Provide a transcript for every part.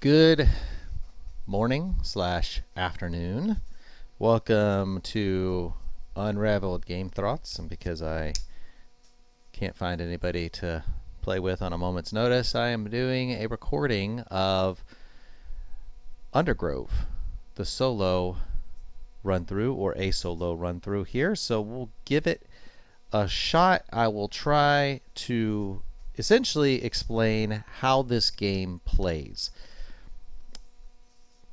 Good morning slash afternoon. Welcome to Unraveled Game Thoughts. And because I can't find anybody to play with on a moment's notice, I am doing a recording of Undergrove, the solo run through or a solo run through here. So we'll give it a shot. I will try to essentially explain how this game plays.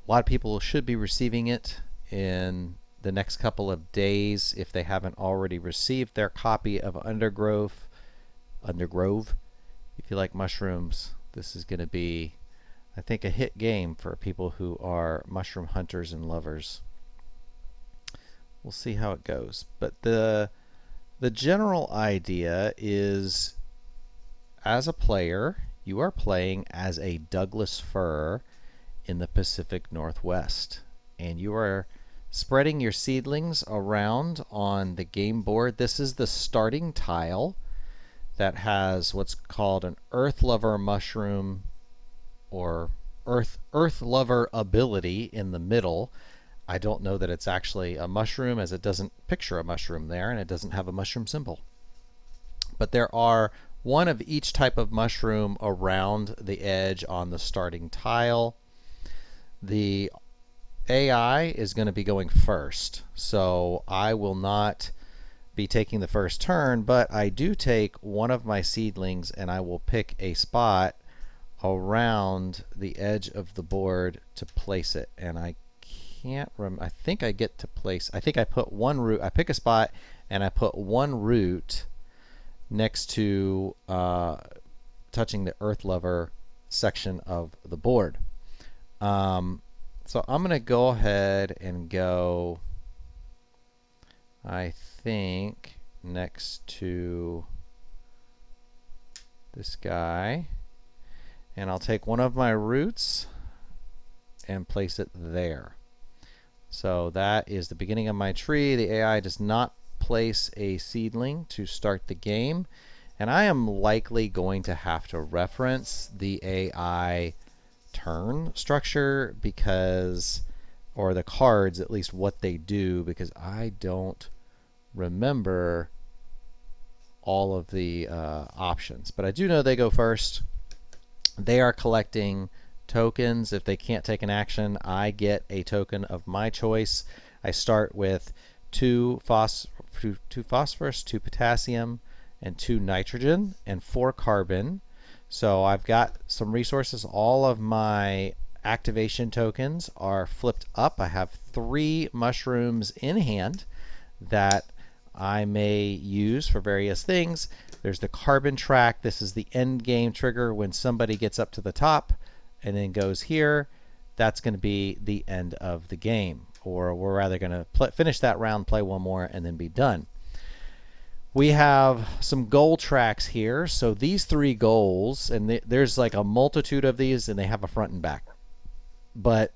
A lot of people should be receiving it in the next couple of days if they haven't already received their copy of Undergrove. If you like mushrooms, this is going to be, I think, a hit game for people who are mushroom hunters and lovers. We'll see how it goes. But the general idea is, as a player, you are playing as a Douglas fir in the Pacific Northwest, and you are spreading your seedlings around on the game board. This is the starting tile that has what's called an Earth Lover mushroom or Earth Lover ability in the middle. I don't know that it's actually a mushroom, as it doesn't picture a mushroom there, and it doesn't have a mushroom symbol. But there are one of each type of mushroom around the edge on the starting tile. The AI is going to be going first, so I will not be taking the first turn, but I do take one of my seedlings and I will pick a spot around the edge of the board to place it. And I can't remember, I think I get to place, I think I put one root, I pick a spot and I put one root next to touching the Earth Lover section of the board. So I'm going to go ahead and go, I think, next to this guy. And I'll take one of my roots and place it there. So that is the beginning of my tree. The AI does not place a seedling to start the game. And I am likely going to have to reference the AI turn structure because, or the cards, at least what they do, because I don't remember all of the options. But I do know they go first. They are collecting tokens. If they can't take an action, I get a token of my choice. I start with two phosphorus, 2 potassium, and 2 nitrogen, and 4 carbon. So I've got some resources. All of my activation tokens are flipped up. I have 3 mushrooms in hand that I may use for various things. There's the carbon track. This is the end game trigger when somebody gets up to the top and then goes here. That's going to be the end of the game. Or we're rather going to finish that round, play one more, and then be done. We have some goal tracks here. So these 3 goals, and there's like a multitude of these, and they have a front and back. But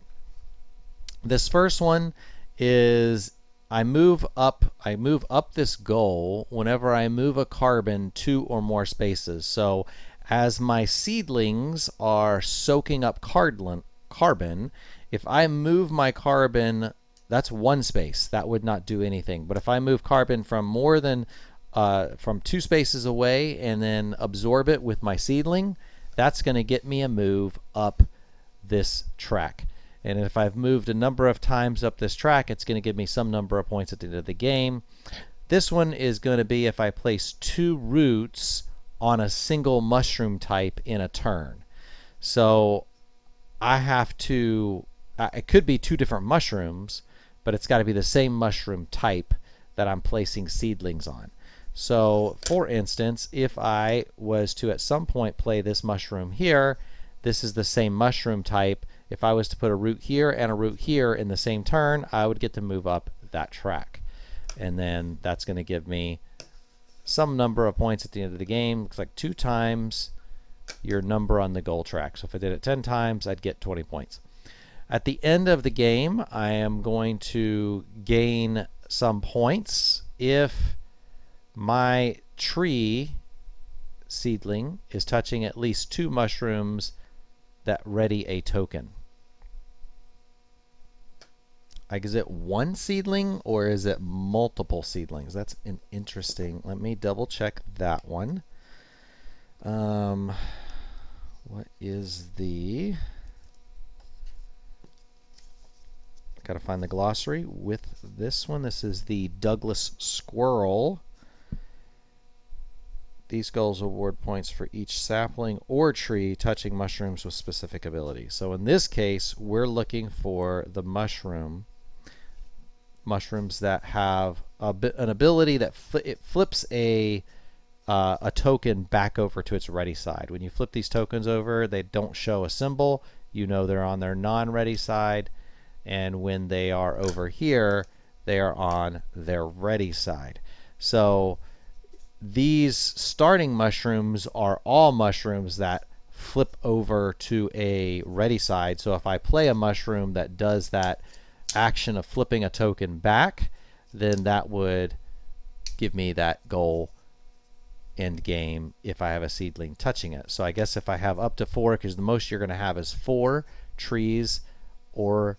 this first one is I move up this goal whenever I move a carbon 2 or more spaces. So as my seedlings are soaking up carbon, if I move my carbon, that's 1 space. That would not do anything. But if I move carbon from more than from 2 spaces away and then absorb it with my seedling, that's going to get me a move up this track. And if I've moved a number of times up this track, it's going to give me some number of points at the end of the game. This one is going to be if I place 2 roots on a single mushroom type in a turn. So I have to, it could be 2 different mushrooms, but it's got to be the same mushroom type that I'm placing seedlings on. So for instance, if I was to at some point play this mushroom here, this is the same mushroom type. If I was to put a root here and a root here in the same turn, I would get to move up that track. And then that's going to give me some number of points at the end of the game. Looks like 2 times your number on the goal track. So if I did it 10 times, I'd get 20 points. At the end of the game, I am going to gain some points if my tree seedling is touching at least 2 mushrooms that ready a token. Like, is it one seedling or is it multiple seedlings? That's an interesting. Let me double check that one. What is the? Got to find the glossary with this one. This is the Douglas squirrel. These goals award points for each sapling or tree touching mushrooms with specific ability. So in this case, we're looking for the mushrooms that have an ability that it flips a token back over to its ready side. When you flip these tokens over, they don't show a symbol. You know they're on their non-ready side. And when they are over here, they are on their ready side. So these starting mushrooms are all mushrooms that flip over to a ready side. So if I play a mushroom that does that action of flipping a token back, then that would give me that goal end game if I have a seedling touching it. So I guess if I have up to 4, because the most you're going to have is 4 trees, or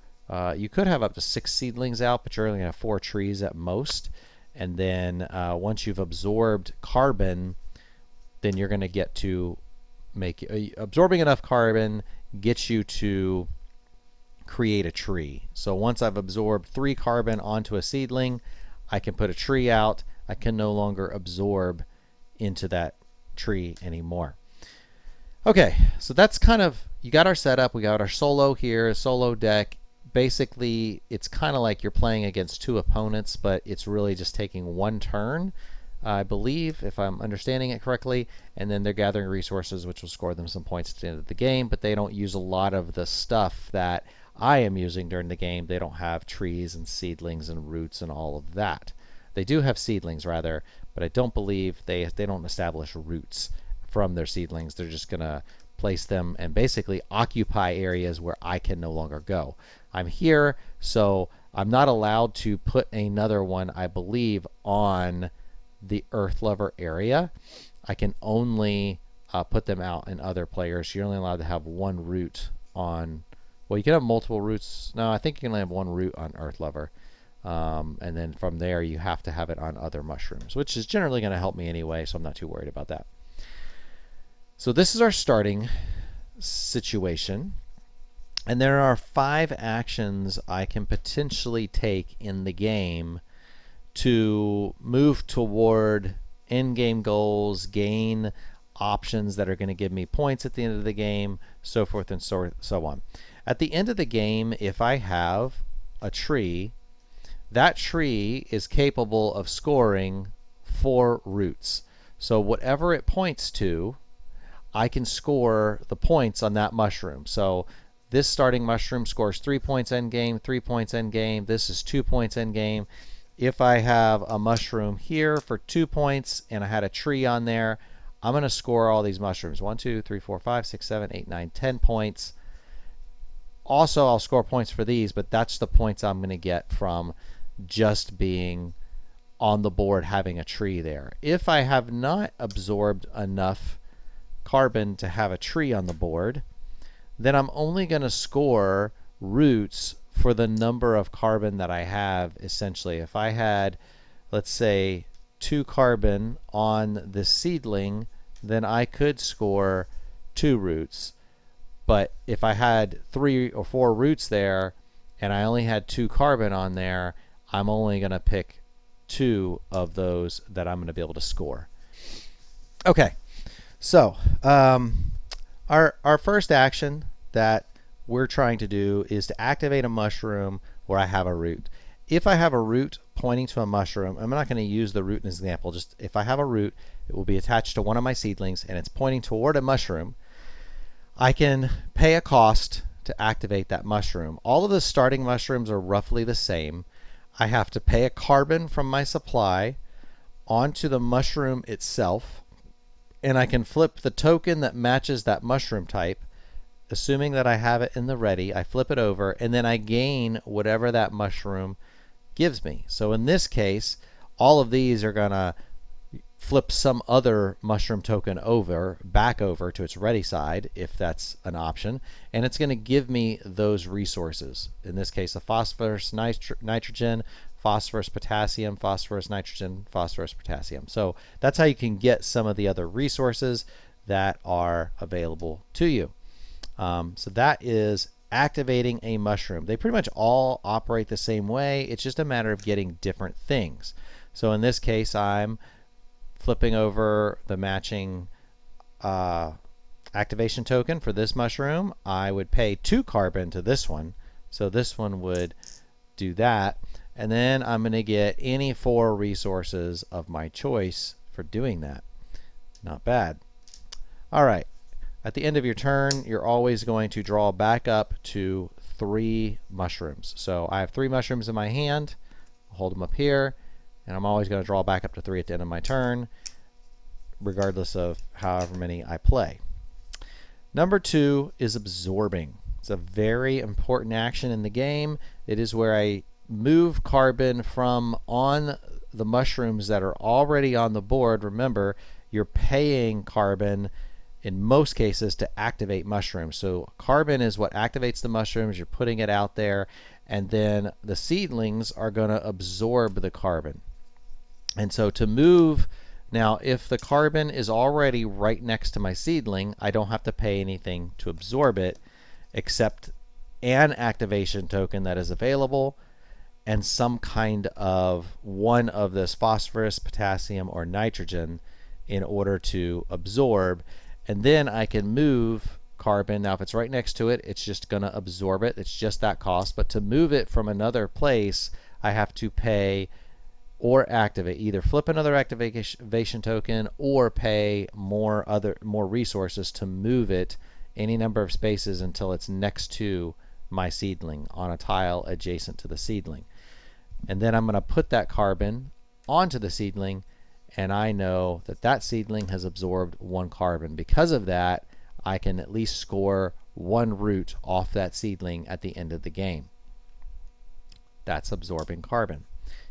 you could have up to 6 seedlings out, but you're only going to have 4 trees at most. And then once you've absorbed carbon, then you're going to get to make absorbing enough carbon gets you to create a tree. So once I've absorbed 3 carbon onto a seedling, I can put a tree out. I can no longer absorb into that tree anymore. Okay, so that's kind of, you got our setup. We got our solo here, solo deck. Basically, it's kind of like you're playing against 2 opponents, but it's really just taking 1 turn, I believe, if I'm understanding it correctly, and then they're gathering resources, which will score them some points at the end of the game, but they don't use a lot of the stuff that I am using during the game. They don't have trees and seedlings and roots and all of that. They do have seedlings, rather, but I don't believe they don't establish roots from their seedlings. They're just going to place them and basically occupy areas where I can no longer go. I'm here, so I'm not allowed to put another one, I believe, on the Earth Lover area. I can only put them out in other players. You're only allowed to have 1 root on, well, you can have multiple roots. No, I think you can only have 1 root on Earth Lover. And then from there, you have to have it on other mushrooms, which is generally going to help me anyway, so I'm not too worried about that. So this is our starting situation. And there are 5 actions I can potentially take in the game to move toward end-game goals, gain options that are going to give me points at the end of the game, so forth and so on. At the end of the game, if I have a tree, that tree is capable of scoring 4 roots. So whatever it points to, I can score the points on that mushroom. So this starting mushroom scores 3 points end game, 3 points end game. This is 2 points end game. If I have a mushroom here for 2 points and I had a tree on there, I'm going to score all these mushrooms. 1, 2, 3, 4, 5, 6, 7, 8, 9, 10 points. Also, I'll score points for these, but that's the points I'm going to get from just being on the board, having a tree there. If I have not absorbed enough carbon to have a tree on the board, then I'm only going to score roots for the number of carbon that I have, essentially. If I had, let's say, 2 carbon on this seedling, then I could score 2 roots. But if I had 3 or 4 roots there and I only had 2 carbon on there, I'm only going to pick 2 of those that I'm going to be able to score. Okay, so our first action that we're trying to do is to activate a mushroom where I have a root. If I have a root pointing to a mushroom, I'm not going to use the root as an example. Just if I have a root, it will be attached to one of my seedlings and it's pointing toward a mushroom, I can pay a cost to activate that mushroom. All of the starting mushrooms are roughly the same. I have to pay a carbon from my supply onto the mushroom itself, and I can flip the token that matches that mushroom type. Assuming that I have it in the ready, I flip it over, and then I gain whatever that mushroom gives me. So in this case, all of these are going to flip some other mushroom token back over to its ready side, if that's an option, and it's going to give me those resources. In this case, a phosphorus, nitrogen, phosphorus, potassium, phosphorus, nitrogen, phosphorus, potassium. So that's how you can get some of the other resources that are available to you. So that is activating a mushroom. They pretty much all operate the same way. It's just a matter of getting different things. So in this case, I'm flipping over the matching activation token for this mushroom. I would pay 2 carbon to this one, so this one would do that, and then I'm going to get any 4 resources of my choice for doing that. Not bad. All right, at the end of your turn, you're always going to draw back up to 3 mushrooms. So I have 3 mushrooms in my hand. I'll hold them up here, and I'm always going to draw back up to 3 at the end of my turn, regardless of however many I play. Number 2 is absorbing. It's a very important action in the game. It is where I move carbon from on the mushrooms that are already on the board. Remember, you're paying carbon in most cases to activate mushrooms. So carbon is what activates the mushrooms. You're putting it out there, and then the seedlings are going to absorb the carbon. And so to move, now if the carbon is already right next to my seedling, I don't have to pay anything to absorb it except an activation token that is available and some kind of one of this phosphorus, potassium, or nitrogen in order to absorb. And then I can move carbon. Now if it's right next to it, it's just going to absorb it. It's just that cost. But to move it from another place, I have to pay or activate, either flip another activation token or pay more resources to move it any number of spaces until it's next to my seedling on a tile adjacent to the seedling. And then I'm going to put that carbon onto the seedling, and I know that that seedling has absorbed 1 carbon. Because of that, I can at least score 1 root off that seedling at the end of the game. That's absorbing carbon.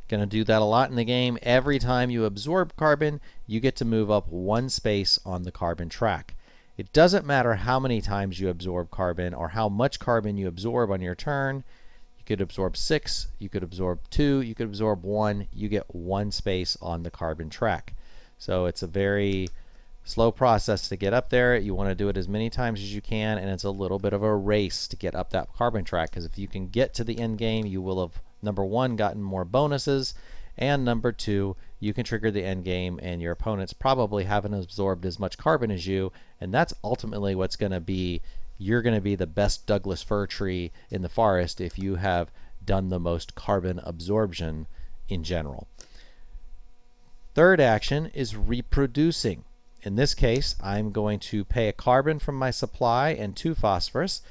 Going to do that a lot in the game. Every time you absorb carbon, you get to move up 1 space on the carbon track. It doesn't matter how many times you absorb carbon or how much carbon you absorb on your turn. You could absorb 6, you could absorb 2, you could absorb 1. You get 1 space on the carbon track. So it's a very slow process to get up there. You want to do it as many times as you can, and it's a little bit of a race to get up that carbon track, because if you can get to the end game, you will have, number 1, gotten more bonuses, and number 2, you can trigger the end game and your opponents probably haven't absorbed as much carbon as you, and that's ultimately what's going to be, you're going to be the best Douglas fir tree in the forest if you have done the most carbon absorption in general. Third action is reproducing. In this case, I'm going to pay a carbon from my supply and 2 phosphorus,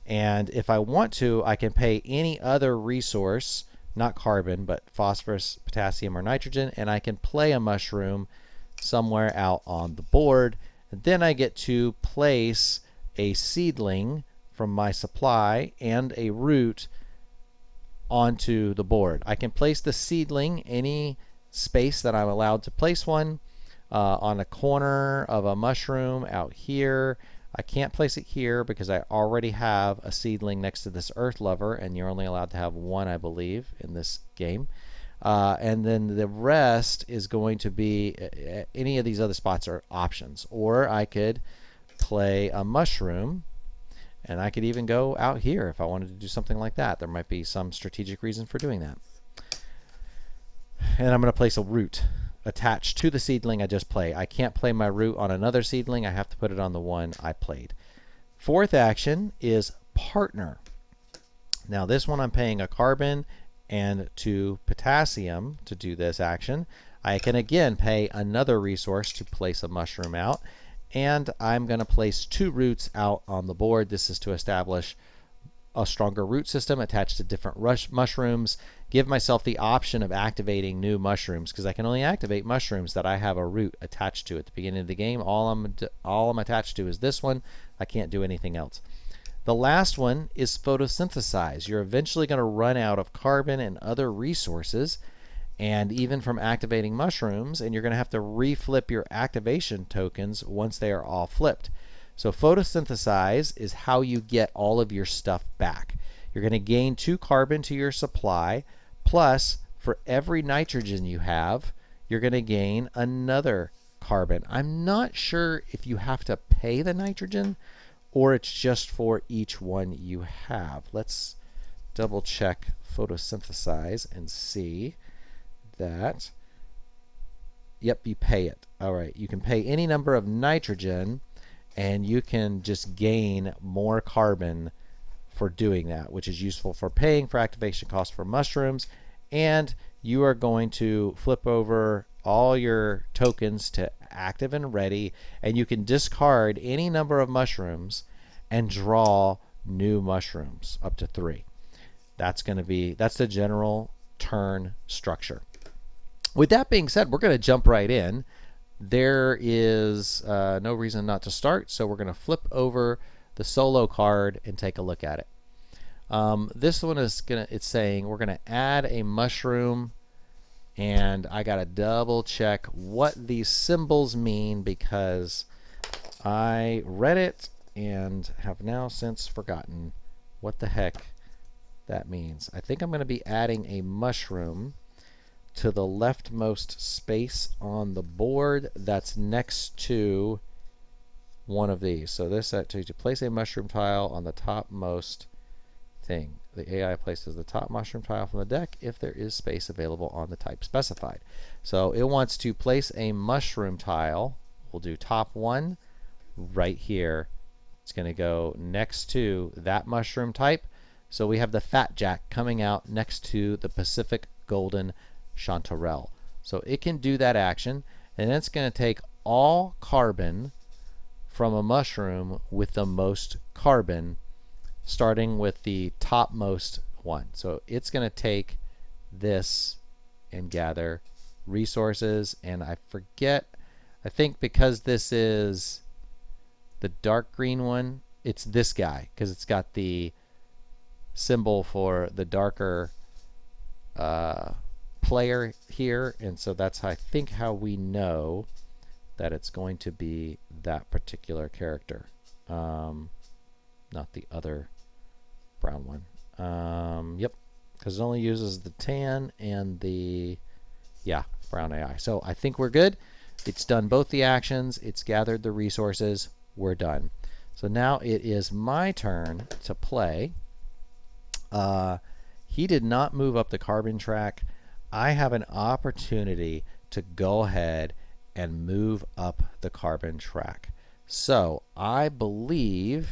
and if I want to, I can pay any other resource, not carbon, but phosphorus, potassium, or nitrogen, and I can play a mushroom somewhere out on the board. And then I get to place a seedling from my supply and a root onto the board. I can place the seedling any space that I'm allowed to place one, on a corner of a mushroom out here. I can't place it here because I already have a seedling next to this earth lover, and you're only allowed to have 1, I believe, in this game. And then the rest is going to be, any of these other spots are options. Or I could play a mushroom, and I could even go out here if I wanted to do something like that. There might be some strategic reason for doing that. And I'm going to place a root attached to the seedling I just played. I can't play my root on another seedling. I have to put it on the one I played. Fourth action is partner. Now this one I'm paying a carbon and 2 potassium to do this action. I can again pay another resource to place a mushroom out, and I'm going to place 2 roots out on the board. This is to establish a stronger root system attached to different mushrooms, give myself the option of activating new mushrooms, because I can only activate mushrooms that I have a root attached to at the beginning of the game. All I'm attached to is this one. I can't do anything else. The last one is photosynthesize. You're eventually going to run out of carbon and other resources, and even from activating mushrooms, and you're going to have to reflip your activation tokens once they are all flipped. So photosynthesize is how you get all of your stuff back. You're going to gain 2 carbon to your supply, plus for every nitrogen you have, you're going to gain another carbon. I'm not sure if you have to pay the nitrogen or it's just for each one you have. Let's double check photosynthesize and see that. Yep, you pay it. All right, you can pay any number of nitrogen and you can just gain more carbon for doing that, which is useful for paying for activation costs for mushrooms. And you are going to flip over all your tokens to active and ready, and you can discard any number of mushrooms and draw new mushrooms up to 3. That's the general turn structure. With that being said, we're going to jump right in. There is no reason not to start, so we're going to flip over the solo card and take a look at it. This one is it's saying we're going to add a mushroom, and I got to double check what these symbols mean because I read it and have now since forgotten what the heck that means. I think I'm going to be adding a mushroom to the leftmost space on the board that's next to one of these. So this to place a mushroom tile on the topmost thing. The AI places the top mushroom tile from the deck if there is space available on the type specified. So it wants to place a mushroom tile. We'll do top 1 right here. It's going to go next to that mushroom type. So we have the Fat Jack coming out next to the Pacific Golden Chanterelle. So it can do that action, and it's going to take all carbon from a mushroom with the most carbon, starting with the topmost one. So it's going to take this and gather resources, and I think because this is the dark green one, it's this guy because it's got the symbol for the darker player here, and so that's I think how we know that it's going to be that particular character, not the other brown one. Yep, because it only uses the tan and the brown AI. So I think we're good. It's done both the actions. It's gathered the resources. We're done. So now it is my turn to play. He did not move up the carbon track. I have an opportunity to go ahead and move up the carbon track. So I believe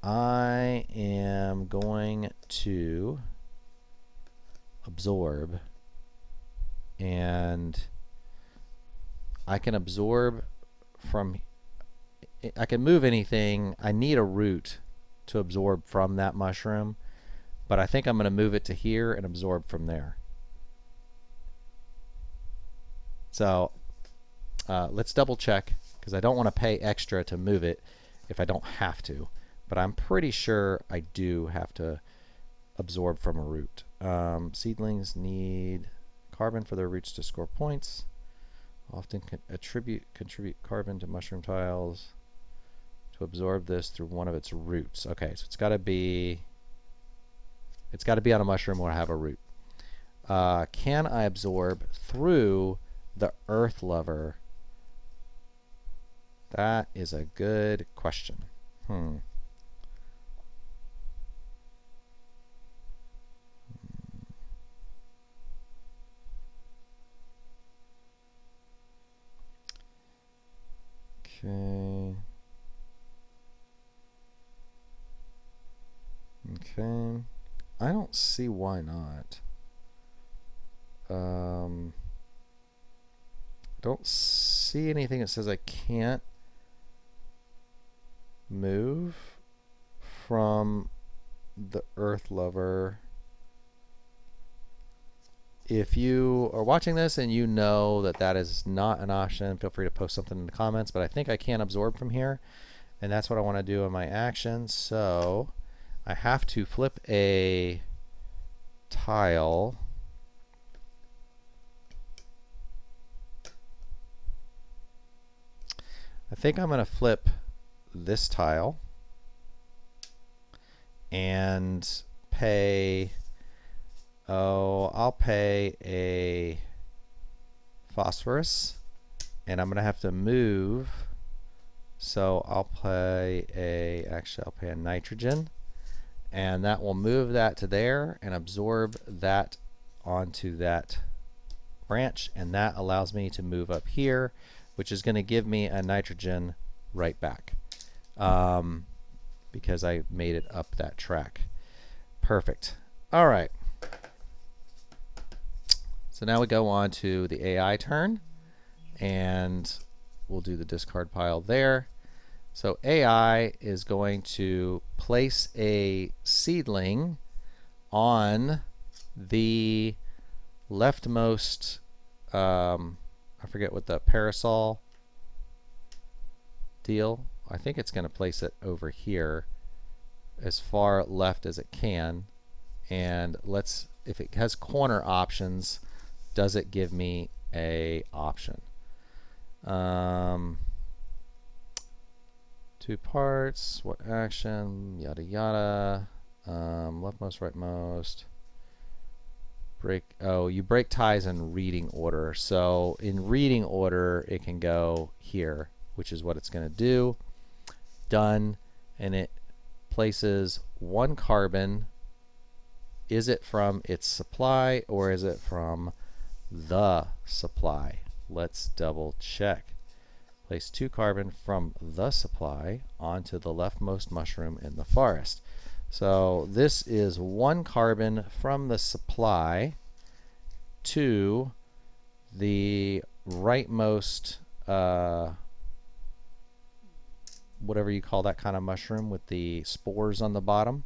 I am going to absorb, and I can absorb from, I can move anything. I need a root to absorb from that mushroom, but I think I'm going to move it to here and absorb from there. So let's double check because I don't want to pay extra to move it if I don't have to, but I'm pretty sure I do have to absorb from a root. Seedlings need carbon for their roots to score points. Often contribute carbon to mushroom tiles to absorb this through one of its roots. Okay, so it's got to be on a mushroom or have a root. Can I absorb through the Earth Lover? That is a good question. Okay. Okay. I don't see why not. Don't see anything that says I can't move from the Earth Lover. If you are watching this and you know that that is not an option, feel free to post something in the comments, but I think I can absorb from here, and that's what I want to do in my action. So I have to flip a tile I think I'm going to flip this tile and pay, I'll pay a phosphorus, and I'm going to have to move, so I'll pay a nitrogen, and that will move that to there and absorb that onto that branch, and that allows me to move up here, which is going to give me a nitrogen right back, because I made it up that track. Perfect. All right. So now we go on to the AI turn, and we'll do the discard pile there. So AI is going to place a seedling on the leftmost, I forget what the parasol deal. I think it's going to place it over here as far left as it can. And let's, if it has corner options, does it give me a option? 2 parts, what action, yada yada, leftmost, rightmost, break, you break ties in reading order. So in reading order, it can go here, which is what it's going to do. Done, and it places 1 carbon. Is it from its supply or is it from the supply? Let's double check. Place 2 carbon from the supply onto the leftmost mushroom in the forest. So this is 1 carbon from the supply to the rightmost, whatever you call that kind of mushroom with the spores on the bottom.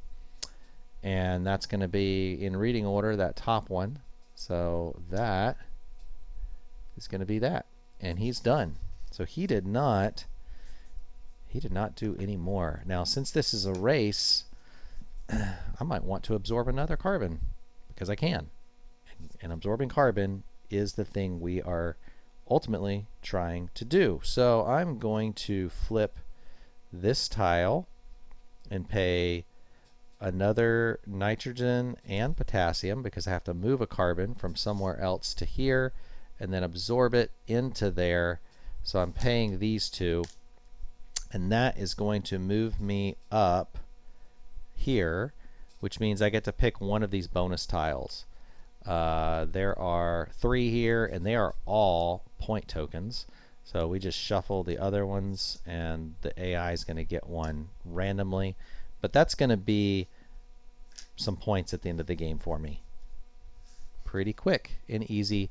And that's going to be in reading order, that top one. So that is going to be that. And he's done. So he did not do any more. Now, since this is a race, I might want to absorb another carbon because I can. And absorbing carbon is the thing we are ultimately trying to do. So I'm going to flip this tile and pay another nitrogen and potassium because I have to move a carbon from somewhere else to here and then absorb it into there. So I'm paying these 2, and that is going to move me up here, which means I get to pick one of these bonus tiles. There are 3 here, and they are all point tokens. So we just shuffle the other ones, and the AI is going to get one randomly. But that's going to be some points at the end of the game for me. Pretty quick and easy.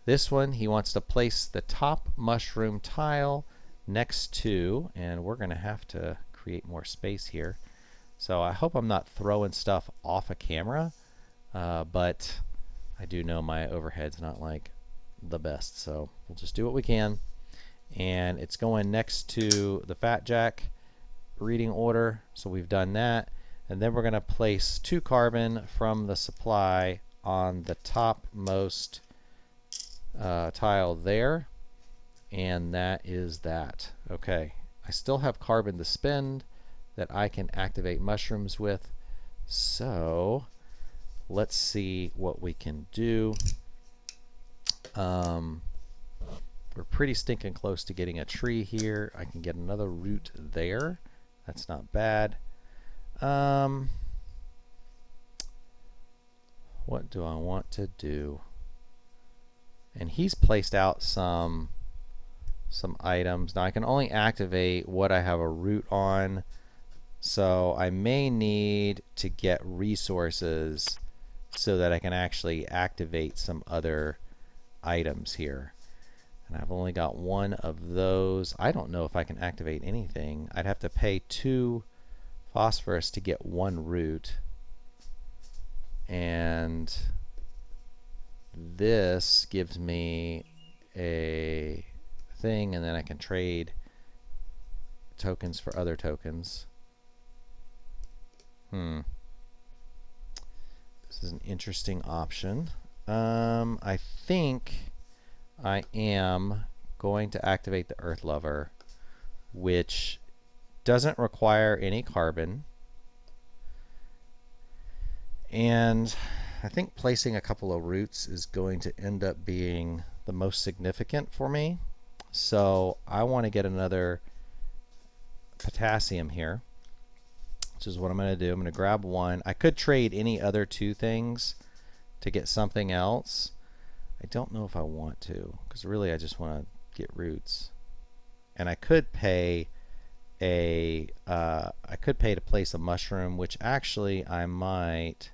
This one, he wants to place the top mushroom tile next to, and we're going to have to create more space here. So I hope I'm not throwing stuff off a camera, but I do know my overhead's not like the best, so we'll just do what we can. And it's going next to the Fat Jack reading order, so we've done that. And then we're going to place 2 carbon from the supply on the topmost tile there, and that is that. Okay, I still have carbon to spend that I can activate mushrooms with, so let's see what we can do. We're pretty stinking close to getting a tree here. I can get another root there. That's not bad. What do I want to do? And he's placed out some items. Now I can only activate what I have a root on, so I may need to get resources so that I can actually activate some other items here. And I've only got 1 of those. I don't know if I can activate anything. I'd have to pay 2 phosphorus to get 1 root. And this gives me a thing, and then I can trade tokens for other tokens. This is an interesting option. I think I am going to activate the Earth Lover which doesn't require any carbon. And I think placing a couple of roots is going to end up being the most significant for me. So I want to get another potassium here, which is what I'm going to do. I'm going to grab one. I could trade any other two things to get something else. I don't know if I want to, because really I just want to get roots. And I could pay to place a mushroom, which actually I might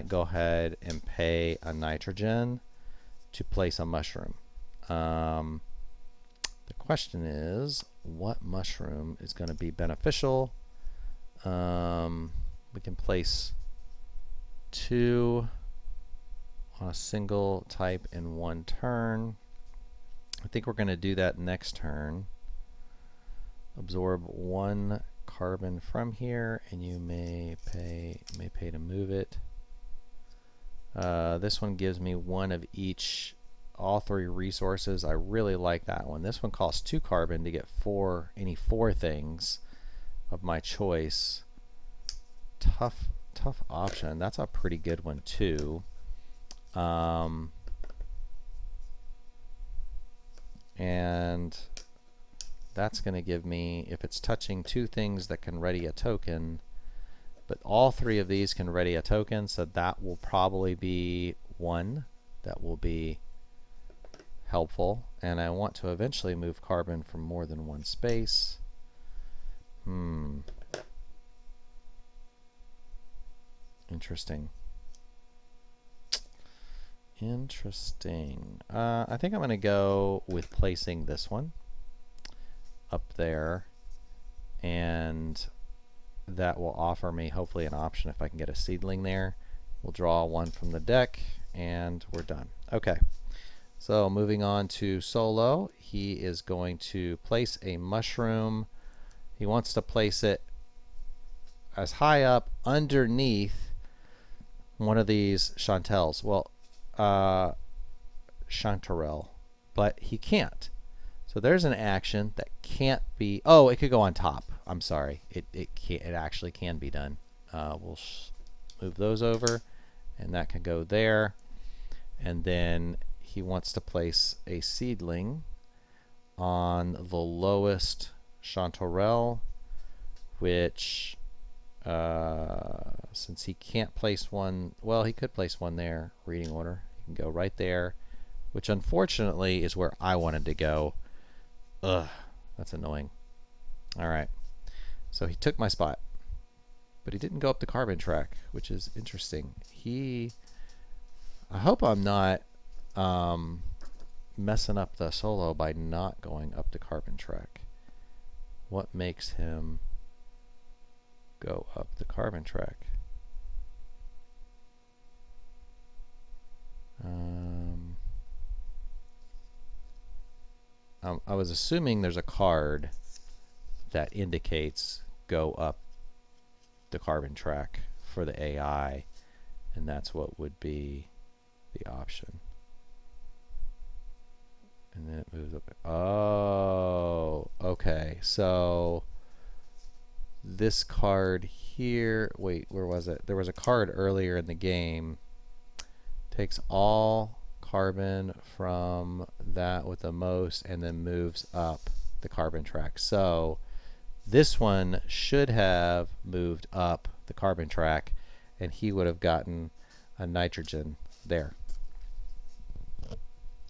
go ahead and pay a nitrogen to place a mushroom. The question is, what mushroom is going to be beneficial? We can place 2 on a single type in one turn. I think we're going to do that next turn. Absorb 1 carbon from here, and you may pay to move it. This one gives me 1 of each, all 3 resources. I really like that one. This one costs 2 carbon to get any 4 things of my choice. Tough option. That's a pretty good one too. And that's going to give me, if it's touching 2 things that can ready a token, but all 3 of these can ready a token, so that will probably be 1 that will be helpful. And I want to eventually move carbon from more than one space. Interesting. I think I'm going to go with placing this one up there, and that will offer me hopefully an option if I can get a seedling there. We'll draw 1 from the deck, and we're done. Okay, so moving on to Solo. He is going to place a mushroom. He wants to place it as high up underneath one of these Chantels. Well, Chanterelle, but he can't. So there's an action that can't be. Oh, it could go on top. I'm sorry. It actually can be done. We'll move those over, and that can go there. And then he wants to place a seedling on the lowest Chanterelle, which since he can't place one, well, he could place one there. Reading order. He can go right there, which unfortunately is where I wanted to go. Ugh, that's annoying. All right, so he took my spot, but he didn't go up the carbon track, which is interesting. I hope I'm not messing up the Solo by not going up the carbon track. What makes him go up the carbon track? I was assuming there's a card that indicates go up the carbon track for the AI, and that's what would be the option. And then it moves up. Oh, okay. So this card here, wait, where was it? There was a card earlier in the game. Takes all carbon from that with the most and then moves up the carbon track. So this one should have moved up the carbon track, and he would have gotten a nitrogen there.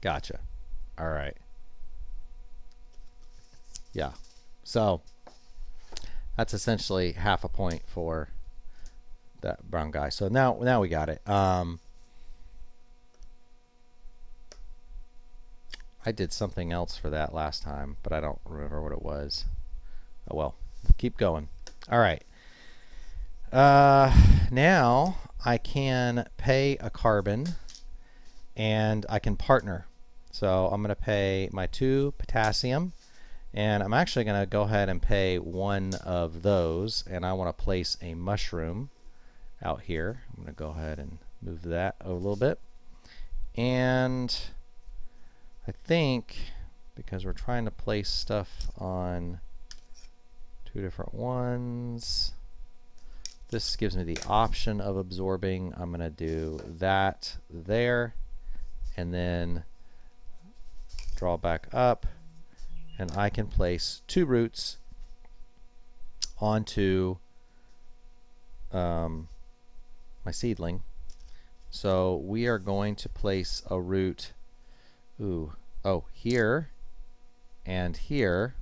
Gotcha. All right. Yeah. So that's essentially half a point for that brown guy. So now we got it. I did something else for that last time, but I don't remember what it was. Oh well, keep going. All right. Now I can pay a carbon, and I can partner. So I'm going to pay my 2 potassium, and I'm actually going to go ahead and pay 1 of those, and I want to place a mushroom out here. I'm going to go ahead and move that a little bit. And I think because we're trying to place stuff on 2 different ones. This gives me the option of absorbing. I'm going to do that there, and then draw back up, and I can place 2 roots onto my seedling. So we are going to place a root here and here.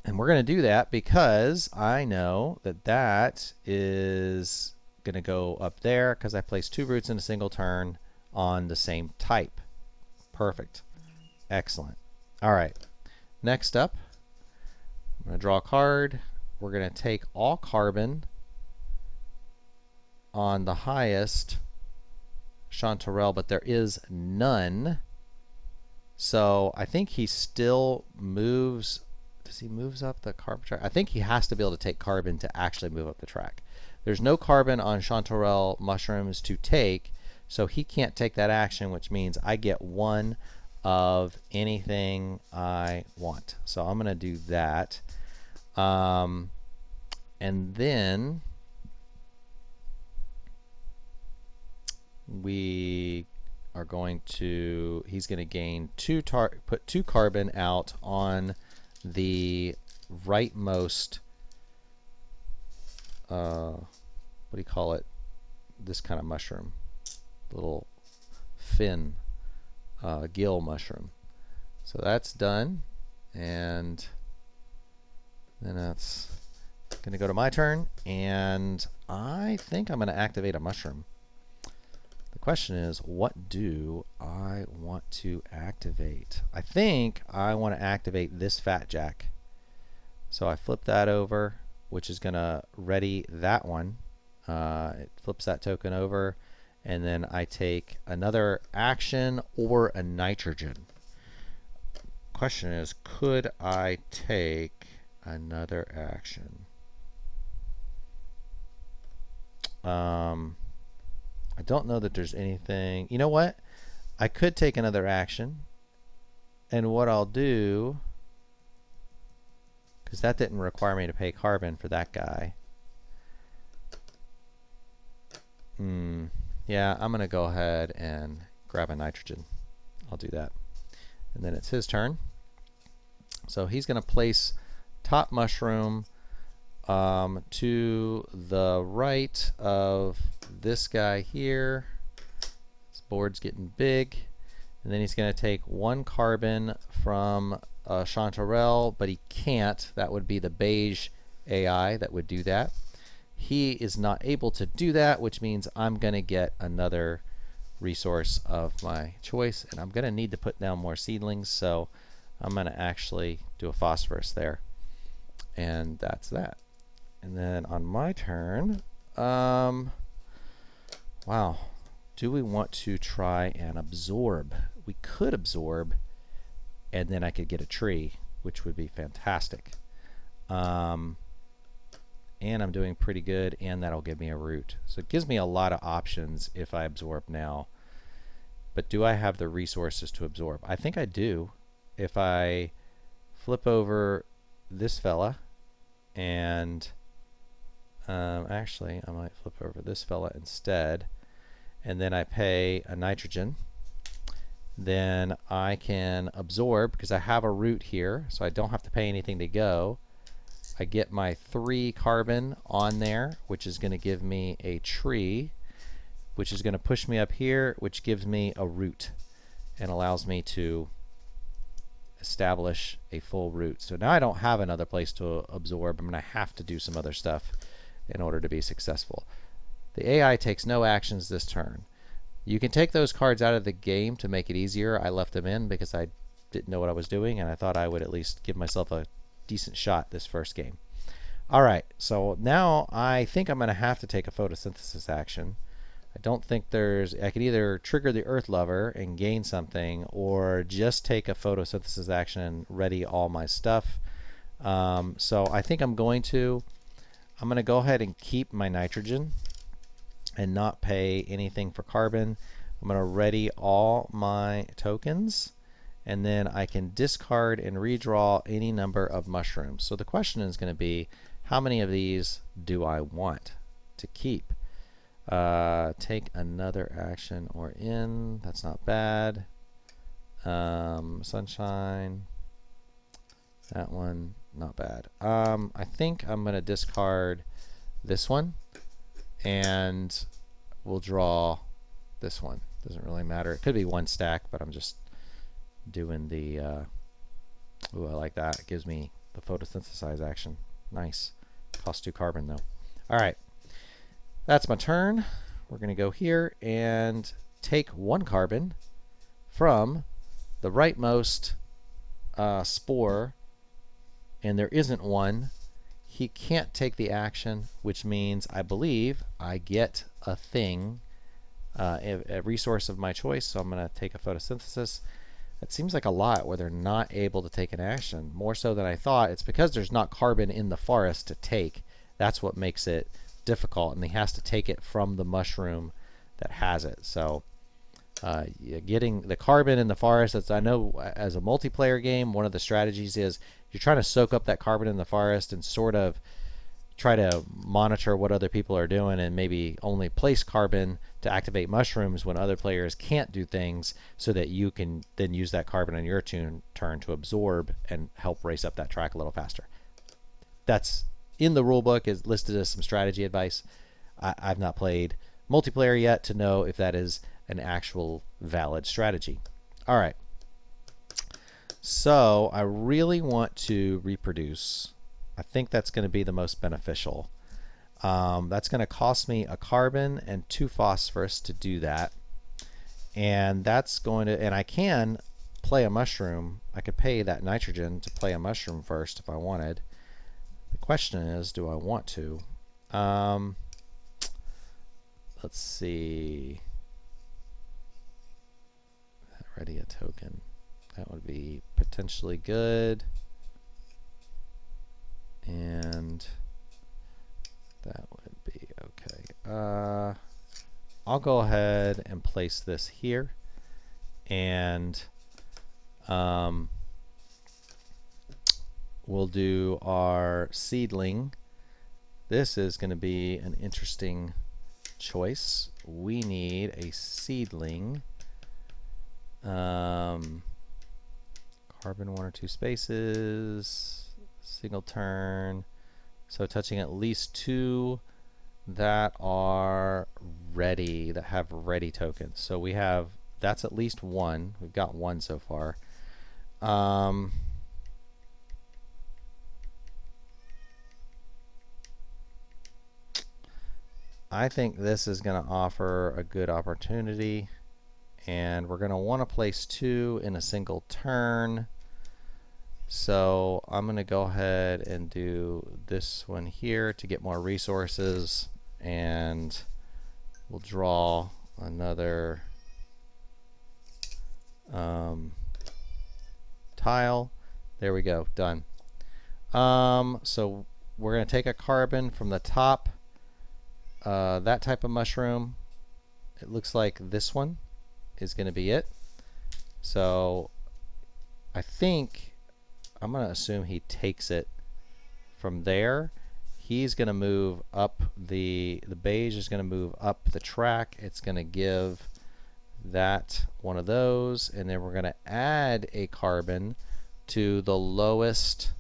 And we're going to do that because I know that that is going to go up there because I placed 2 roots in a single turn on the same type. Perfect. Excellent. All right. Next up, I'm going to draw a card. We're going to take all carbon on the highest Chanterelle, but there is none. So I think he still moves. Does he moves up the carbon track? I think he has to be able to take carbon to actually move up the track. There's no carbon on Chanterelle mushrooms to take, so he can't take that action, which means I get 1 of anything I want. So I'm going to do that. And then we are going to, he's going to gain put 2 carbon out on the rightmost, what do you call it? This kind of mushroom, little fin, gill mushroom. So that's done, and then that's going to go to my turn, and I think I'm going to activate a mushroom. The question is, what do I want to activate? I think I want to activate this Fat Jack. So I flip that over, which is going to ready that one. It flips that token over, and then I take another action or a nitrogen. Question is, could I take another action? I don't know that there's anything. You know what? I could take another action, and what I'll do, because that didn't require me to pay carbon for that guy. Yeah, I'm going to go ahead and grab a nitrogen. I'll do that. And then it's his turn. So he's going to place top mushroom to the right of this guy here. This board's getting big. And then he's going to take 1 carbon from Chanterelle, but he can't. That would be the beige AI that would do that. He is not able to do that, which means I'm going to get another resource of my choice, and I'm going to need to put down more seedlings, so I'm going to actually do a phosphorus there, and that's that. And then on my turn, wow, do we want to try and absorb? We could absorb, and then I could get a tree, which would be fantastic. And I'm doing pretty good, and that'll give me a root. So it gives me a lot of options if I absorb now. But do I have the resources to absorb? I think I do. If I flip over this fella, and actually I might flip over this fella instead, and then I pay a nitrogen, then I can absorb because I have a root here, so I don't have to pay anything to go. I get my 3 carbon on there, which is going to give me a tree, which is going to push me up here, which gives me a root and allows me to establish a full root. So now I don't have another place to absorb. I'm going to have to do some other stuff in order to be successful. The AI takes no actions this turn. You can take those cards out of the game to make it easier. I left them in because I didn't know what I was doing, and I thought I would at least give myself a decent shot this first game. All right, so now I think I'm going to have to take a photosynthesis action. I don't think I could either trigger the Earth Lover and gain something, or just take a photosynthesis action and ready all my stuff. So I think I'm going to go ahead and keep my nitrogen and not pay anything for carbon. I'm going to ready all my tokens, and then I can discard and redraw any number of mushrooms. So the question is going to be, how many of these do I want to keep? Take another action or in. That's not bad. Sunshine. That one, not bad. I think I'm going to discard this one, and we'll draw this one. Doesn't really matter. It could be one stack, but I'm just doing the... ooh, I like that. It gives me the photosynthesize action. Nice. Costs 2 carbon, though. All right. That's my turn. We're going to go here and take 1 carbon from the rightmost spore, and there isn't one. He can't take the action, which means I believe I get a thing, a resource of my choice. So I'm going to take a photosynthesis. It seems like a lot where they're not able to take an action, more so than I thought. It's because there's not carbon in the forest to take. That's what makes it difficult, and he has to take it from the mushroom that has it. So getting the carbon in the forest, as I know as a multiplayer game, one of the strategies is you're trying to soak up that carbon in the forest and sort of try to monitor what other people are doing and maybe only place carbon to activate mushrooms when other players can't do things, so that you can then use that carbon on your turn to absorb and help race up that track a little faster. That's in the rulebook, is listed as some strategy advice. I've not played multiplayer yet to know if that is an actual valid strategy. All right. So I really want to reproduce. I think that's going to be the most beneficial. That's going to cost me a carbon and 2 phosphorus to do that. And that's going to, and I can play a mushroom. I could pay that nitrogen to play a mushroom first if I wanted. The question is, do I want to? Let's see. Ready a token. That would be potentially good. And that would be okay. I'll go ahead and place this here. And we'll do our seedling. This is going to be an interesting choice. We need a seedling. Carbon 1 or 2 spaces, single turn. So touching at least 2 that are ready, that have ready tokens. So we have, that's at least 1. We've got 1 so far. I think this is going to offer a good opportunity, and we're going to want to place 2 in a single turn. So I'm going to go ahead and do this one here to get more resources, and we'll draw another tile. There we go, done. So we're going to take a carbon from the top, that type of mushroom. It looks like this one is going to be it. So I think I'm going to assume he takes it from there. He's going to move up the beige is going to move up the track. It's going to give that one of those, and then we're going to add a carbon to the lowest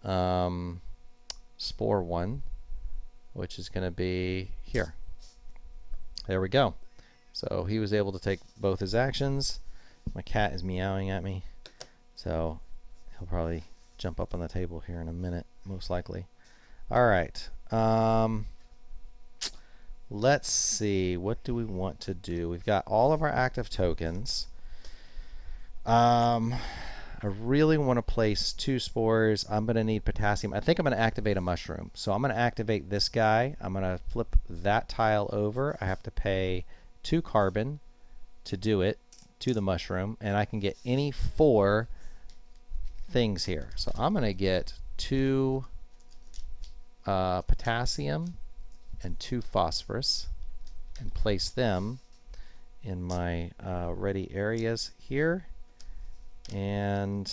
spore one, which is going to be here. There we go. So he was able to take both his actions. My cat is meowing at me, so he'll probably jump up on the table here in a minute, most likely. All right. Let's see. What do we want to do? We've got all of our active tokens. I really want to place 2 spores. I'm going to need potassium. I think I'm going to activate a mushroom. So I'm going to activate this guy. I'm going to flip that tile over. I have to pay 2 carbon to do it, to the mushroom, and I can get any 4 things here. So I'm going to get 2 potassium and 2 phosphorus and place them in my ready areas here. And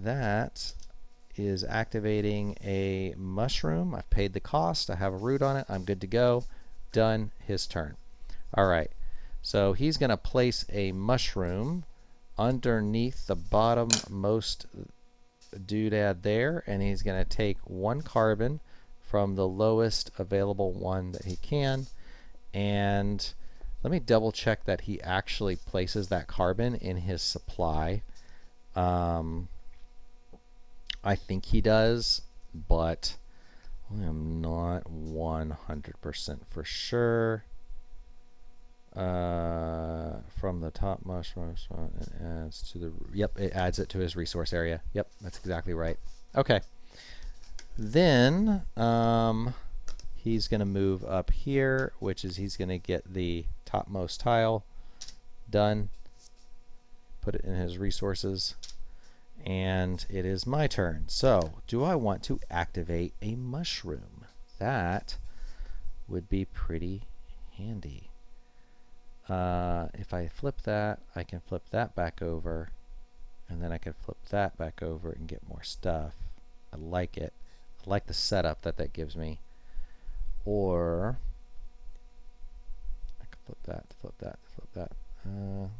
that is activating a mushroom. I've paid the cost. I have a root on it. I'm good to go. Done. His turn. All right. So he's going to place a mushroom underneath the bottommost doodad there, and he's going to take 1 carbon from the lowest available one that he can. And let me double check that he actually places that carbon in his supply. I think he does, but I am not 100% for sure. From the top mushroom, it adds to the, yep, it adds it to his resource area. Yep, that's exactly right. Okay. Then he's going to move up here, which is he's going to get the topmost tile. Done. Put it in his resources. And it is my turn. So, do I want to activate a mushroom? That would be pretty handy. If I flip that, I can flip that back over, and then I can flip that back over and get more stuff. I like it. I like the setup that that gives me. Or I can flip that, flip that, flip that.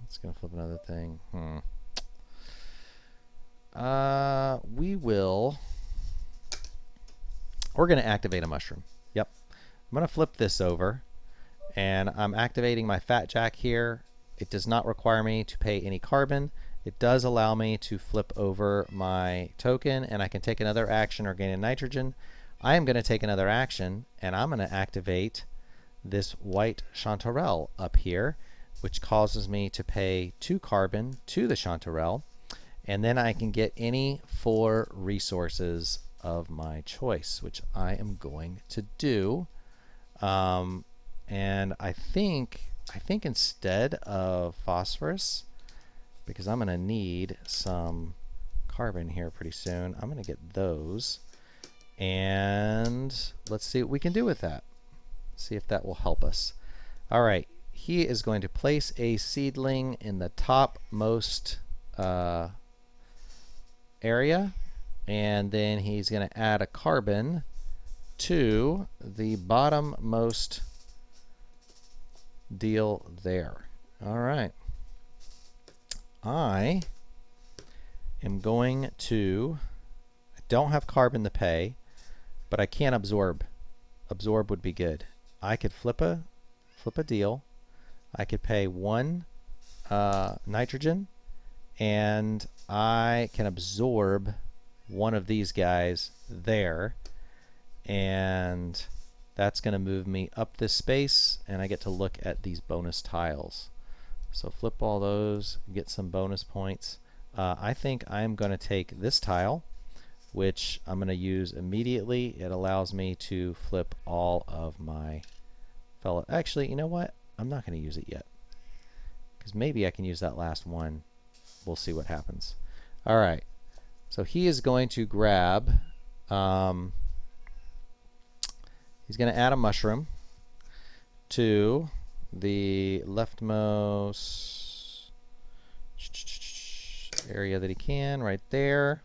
Let's go flip another thing. We're going to activate a mushroom. Yep. I'm going to flip this over, and I'm activating my fat jack here. It does not require me to pay any carbon. It does allow me to flip over my token, and I can take another action or gain a nitrogen. I am going to take another action, and I'm going to activate this white chanterelle up here, which causes me to pay 2 carbon to the chanterelle, and then I can get any 4 resources of my choice, which I am going to do. And I think instead of phosphorus, because I'm going to need some carbon here pretty soon, I'm going to get those. And let's see what we can do with that. See if that will help us. All right, he is going to place a seedling in the topmost area, and then he's going to add a carbon to the bottommost deal there. All right. I am going to, I don't have carbon to pay, but I can absorb. Absorb would be good. I could flip a deal. I could pay 1 nitrogen, and I can absorb one of these guys there, and that's going to move me up this space, and I get to look at these bonus tiles. So flip all those, get some bonus points. I think I'm going to take this tile, which I'm going to use immediately. It allows me to flip all of my fellow. Actually, you know what? I'm not going to use it yet, because maybe I can use that last one. We'll see what happens. All right. So he is going to grab, he's going to add a mushroom to the leftmost area that he can, right there.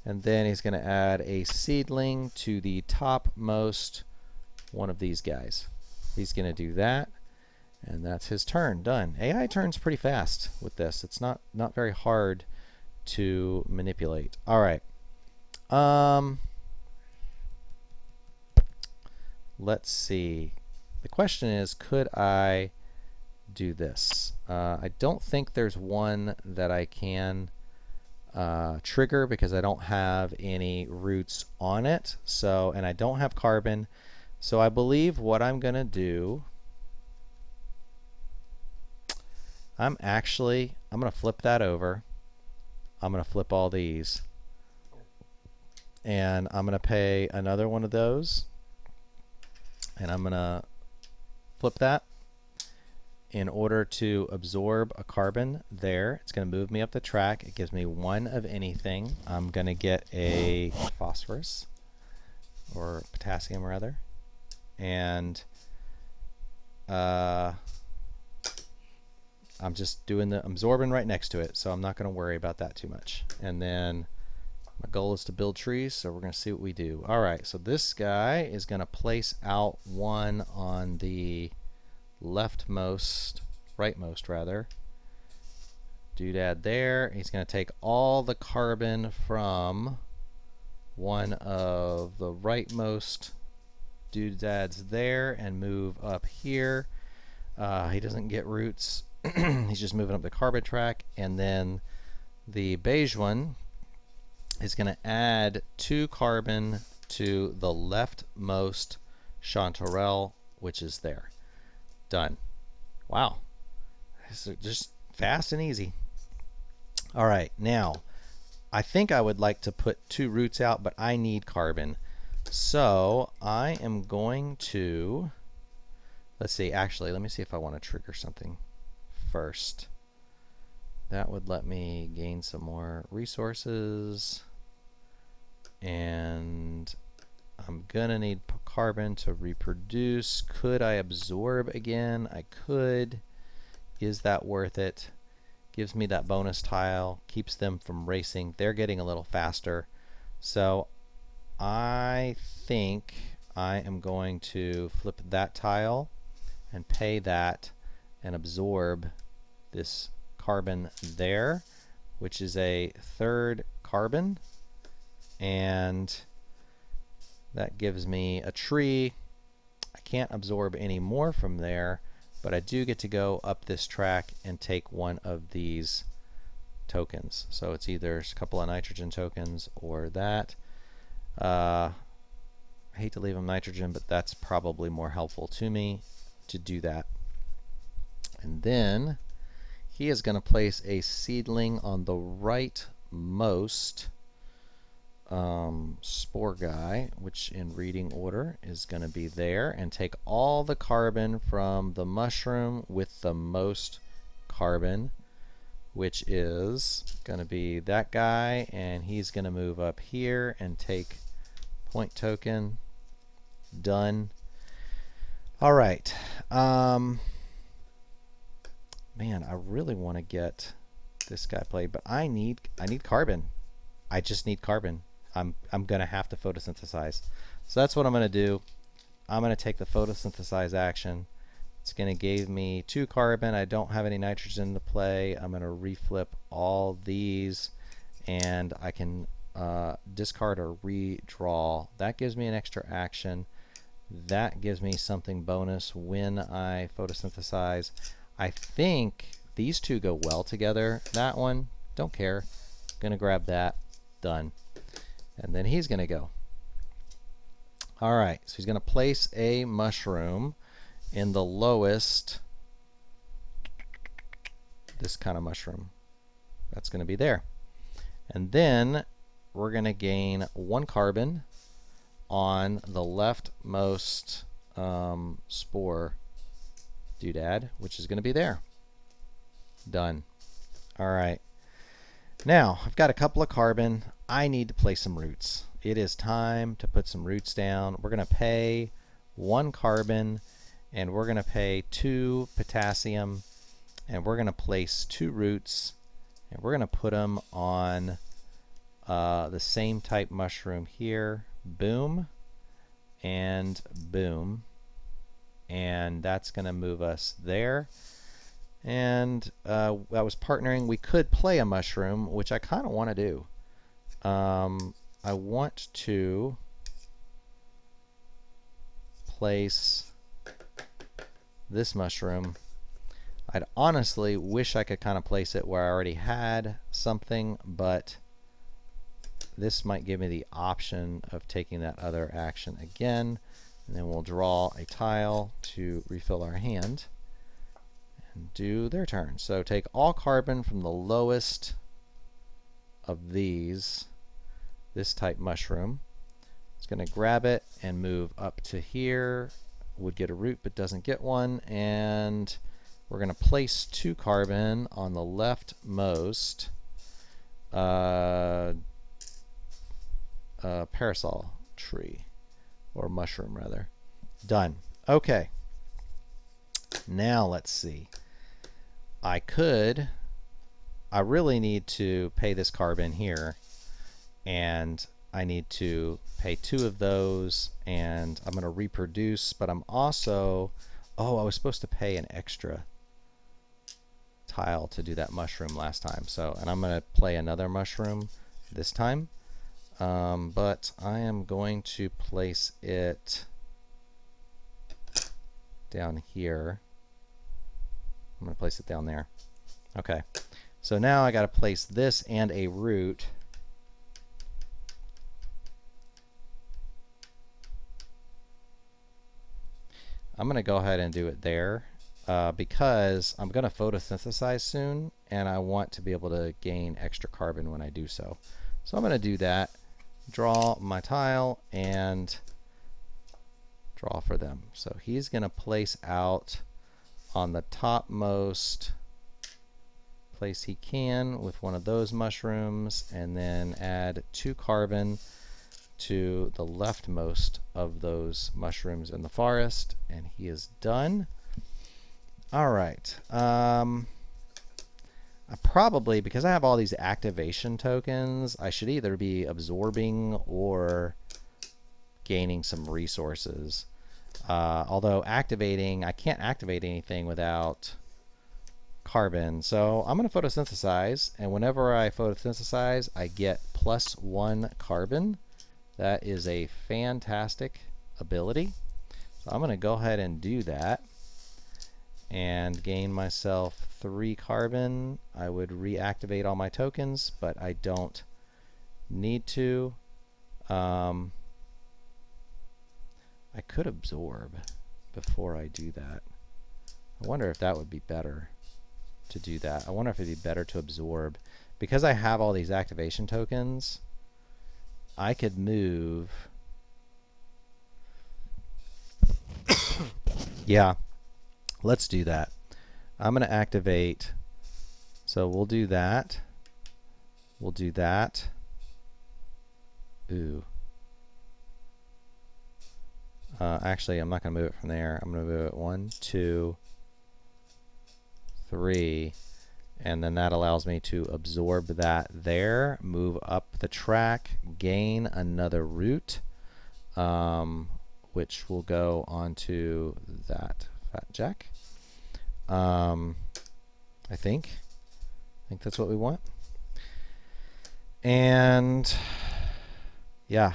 And then he's going to add a seedling to the topmost one of these guys. He's going to do that, and that's his turn. Done. AI turns pretty fast with this. It's not very hard to manipulate. All right. Let's see. The question is, could I do this? I don't think there's one that I can trigger because I don't have any roots on it. So, and I don't have carbon. So I believe what I'm going to do, I'm going to flip that over. I'm going to flip all these. And I'm going to pay another one of those. And I'm going to flip that in order to absorb a carbon there. It's going to move me up the track. It gives me 1 of anything. I'm going to get a phosphorus, or potassium rather. And I'm just doing the absorbing right next to it, so I'm not going to worry about that too much. And then my goal is to build trees, so we're going to see what we do. All right, so this guy is going to place out one on the rightmost rather, doodad there. He's going to take all the carbon from one of the rightmost doodads there and move up here. He doesn't get roots. He's just moving up the carbon track. And then the beige one is going to add 2 carbon to the leftmost chanterelle, which is there. Done. Wow. This is just fast and easy. All right, now I think I would like to put 2 roots out, but I need carbon. So I am going to, let's see, actually, let me see if I want to trigger something first. That would let me gain some more resources. And I'm going to need carbon to reproduce. Could I absorb again? I could. Is that worth it? Gives me that bonus tile, keeps them from racing. They're getting a little faster. So I think I am going to flip that tile and pay that and absorb this carbon there, which is a 3rd carbon. And that gives me a tree. I can't absorb any more from there, but I do get to go up this track and take one of these tokens. So it's either a couple of nitrogen tokens or that. I hate to leave them nitrogen, but that's probably more helpful to me to do that. And then he is going to place a seedling on the rightmost spore guy, which in reading order is going to be there, and take all the carbon from the mushroom with the most carbon, which is going to be that guy, and he's going to move up here and take point token. Done. All right. Man, I really want to get this guy played, but I need carbon. I just need carbon. I'm going to have to photosynthesize. So that's what I'm going to do. I'm going to take the photosynthesize action. It's going to give me 2 carbon. I don't have any nitrogen to play. I'm going to reflip all these, and I can discard or redraw. That gives me an extra action. That gives me something bonus when I photosynthesize. I think these 2 go well together. That one, don't care. Going to grab that. Done. And then he's going to go. All right, so he's going to place a mushroom in the lowest, this kind of mushroom. That's going to be there. And then we're going to gain 1 carbon on the leftmost spore doodad, which is going to be there. Done. All right. Now, I've got a couple of carbon. I need to place some roots. It is time to put some roots down. We're going to pay 1 carbon, and we're going to pay 2 potassium, and we're going to place 2 roots, and we're going to put them on the same type mushroom here. Boom, and boom. And that's going to move us there. And I was partnering. We could play a mushroom, which I kind of want to do. I want to place this mushroom. I'd honestly wish I could kind of place it where I already had something, but this might give me the option of taking that other action again. And then we'll draw a tile to refill our hand and do their turn. So take all carbon from the lowest of these, this type mushroom. It's going to grab it and move up to here. Would get a root but doesn't get one. And we're going to place 2 carbon on the leftmost parasol tree, or mushroom rather. Done. Okay. Now let's see. I really need to pay this carbon here, and I need to pay 2 of those, and I'm going to reproduce, but I'm also, oh, I was supposed to pay an extra tile to do that mushroom last time. So, and I'm going to play another mushroom this time, but I am going to place it down here. I'm going to place it down there. Okay, so now I got to place this and a root. I'm going to go ahead and do it there because I'm going to photosynthesize soon, and I want to be able to gain extra carbon when I do so. So I'm going to do that, draw my tile, and draw for them. So he's going to place out on the topmost place he can with one of those mushrooms, and then add 2 carbon to the leftmost of those mushrooms in the forest, and he is done. All right. I probably, because I have all these activation tokens, I should either be absorbing or gaining some resources. Although activating, I can't activate anything without carbon. So I'm going to photosynthesize, and whenever I photosynthesize, I get +1 carbon. That is a fantastic ability. So I'm going to go ahead and do that and gain myself 3 carbon. I would reactivate all my tokens, but I don't need to. I could absorb before I do that. I wonder if that would be better to do that. I wonder if it'd be better to absorb. Because I have all these activation tokens, I could move. Yeah, let's do that. I'm going to activate. So we'll do that. We'll do that. Ooh. Actually, I'm not going to move it from there. I'm going to move it 1, 2, 3. And then that allows me to absorb that there, move up the track, gain another root, which will go onto that fat jack. I think that's what we want. And yeah,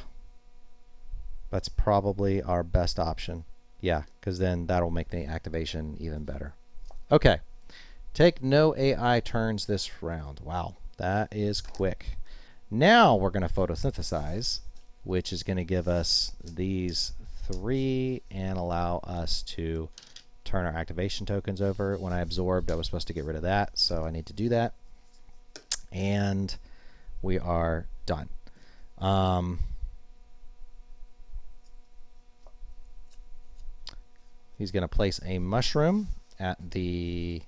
that's probably our best option. Yeah, because then that'll make the activation even better. Okay. Take no AI turns this round. Wow, that is quick. Now we're going to photosynthesize, which is going to give us these 3 and allow us to turn our activation tokens over. When I absorbed, I was supposed to get rid of that, so I need to do that. And we are done. He's going to place a mushroom at the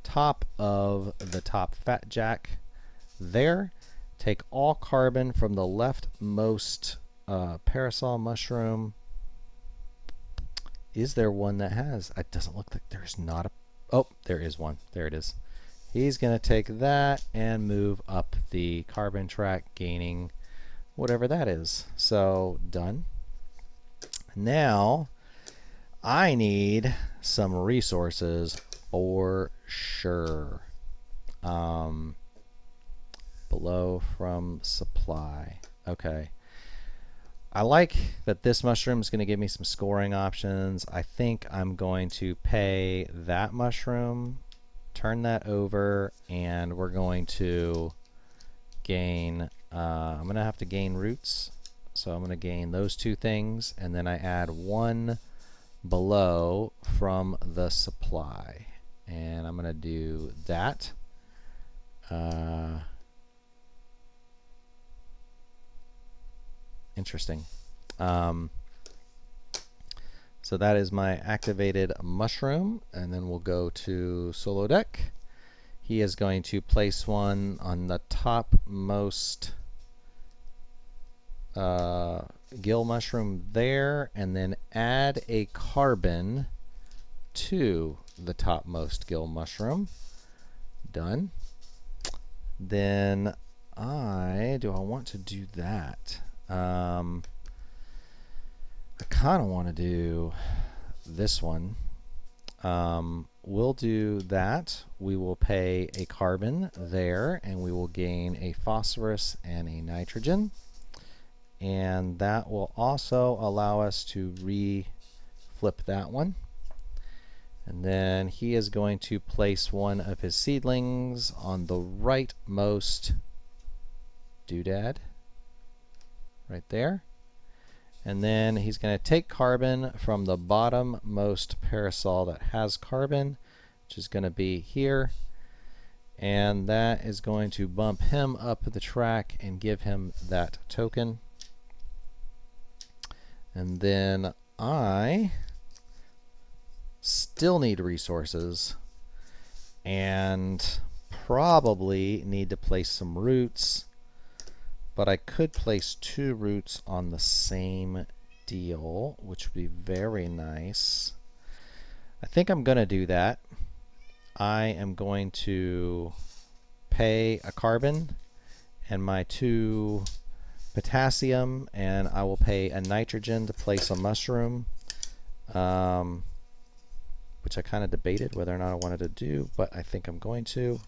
top of the top fat jack there. Take all carbon from the leftmost parasol mushroom. Is there one that has? It doesn't look like there's not a. Oh, there is one. There it is. He's going to take that and move up the carbon track, gaining whatever that is. So done. Now I need some resources for sure. Below from supply. Okay. I like that this mushroom is going to give me some scoring options. I think I'm going to pay that mushroom, turn that over, and we're going to gain, I'm going to have to gain roots. So I'm going to gain those 2 things, and then I add 1 below from the supply. And I'm going to do that. Interesting. So that is my activated mushroom, and then we'll go to solo deck. He is going to place one on the topmost gill mushroom there, and then add a carbon to the topmost gill mushroom. Done. Then do I want to do that? I kind of want to do this one. We'll do that. We will pay a carbon there, and we will gain a phosphorus and a nitrogen. And that will also allow us to re-flip that one. And then he is going to place one of his seedlings on the rightmost doodad, right there. And then he's going to take carbon from the bottommost parasol that has carbon, which is going to be here. And that is going to bump him up the track and give him that token. And then I still need resources and probably need to place some roots, but I could place 2 roots on the same deal, which would be very nice. I think I'm going to do that. I am going to pay a carbon and my 2 potassium, and I will pay a nitrogen to place a mushroom, which I kind of debated whether or not I wanted to do, but I think I'm going to.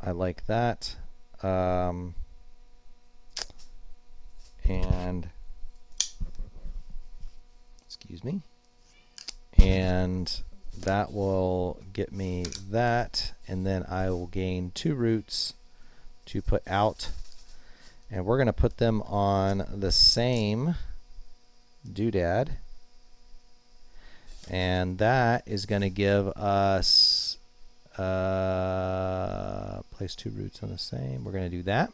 I like that. And excuse me. And that will get me that, and then I will gain 2 roots to put out. And we're going to put them on the same doodad. And that is going to give us, place 2 roots on the same. We're going to do that.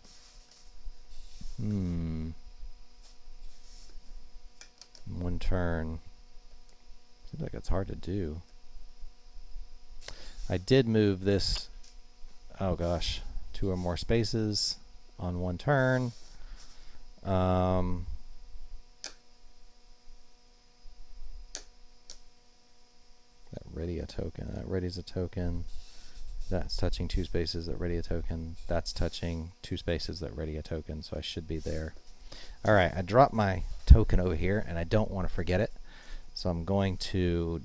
One turn. Seems like it's hard to do. I did move this, oh gosh, 2 or more spaces on 1 turn. That ready a token. That ready's a token. That's touching 2 spaces that ready a token. That's touching 2 spaces that ready a token, so I should be there. All right, I dropped my token over here, and I don't want to forget it, so I'm going to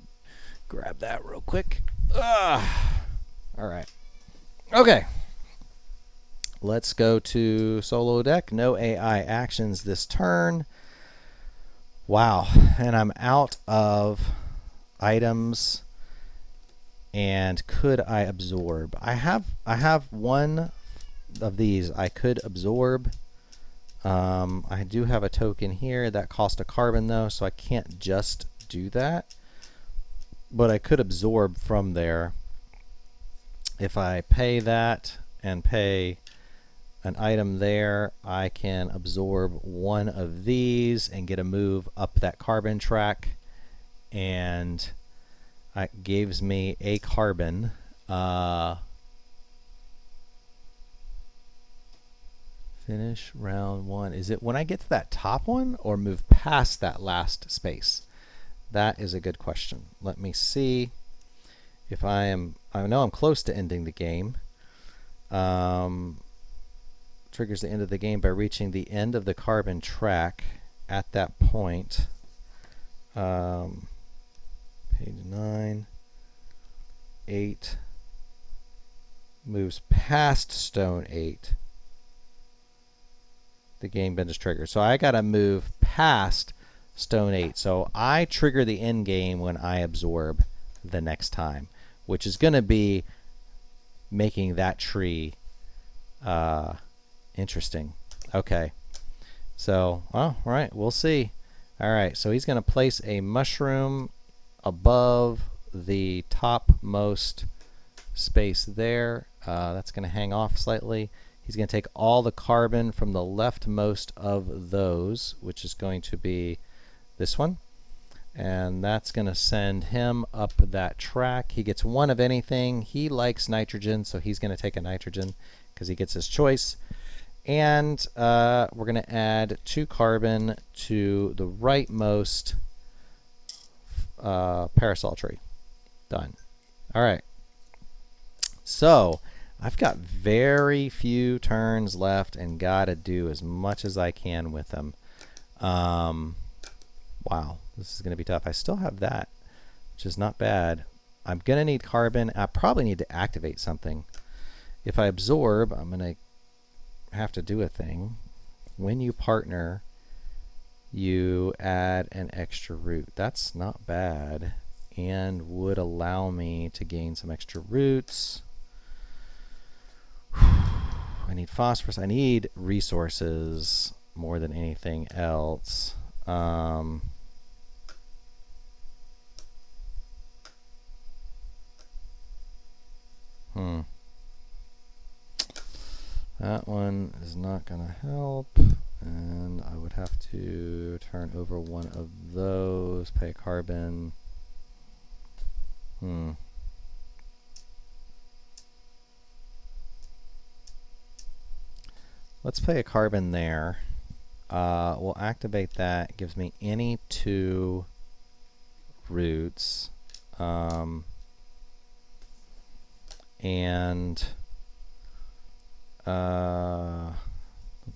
grab that real quick. All right. Okay. Let's go to solo deck. No AI actions this turn. Wow, and I'm out of items. And could I absorb? I have one of these I could absorb. I do have a token here that cost a carbon though, so I can't just do that. But I could absorb from there. If I pay that and pay an item there, I can absorb one of these and get a move up that carbon track, and it gives me a carbon. Finish round 1. Is it when I get to that top one or move past that last space? That is a good question. Let me see if I know I'm close to ending the game. Triggers the end of the game by reaching the end of the carbon track at that point. Page 9. 8 moves past stone 8. The game bend is triggered. So I got to move past stone 8. So I trigger the end game when I absorb the next time, which is going to be making that tree interesting. Okay. So, well, right, we'll see. All right, so he's going to place a mushroom above the topmost space there. That's going to hang off slightly. He's going to take all the carbon from the leftmost of those, which is going to be this one. And that's going to send him up that track. He gets 1 of anything. He likes nitrogen, so he's going to take a nitrogen because he gets his choice. And we're going to add 2 carbon to the rightmost parasol tree. Done. All right. So I've got very few turns left and gotta do as much as I can with them. Wow, this is gonna be tough. I still have that, which is not bad. I'm gonna need carbon. I probably need to activate something. If I absorb, I'm gonna have to do a thing. When you partner, you add an extra root. That's not bad and would allow me to gain some extra roots. I need phosphorus. I need resources more than anything else. That one is not going to help. And I would have to turn over one of those, pay carbon. Let's pay a carbon there. We'll activate that. It gives me any 2 roots. And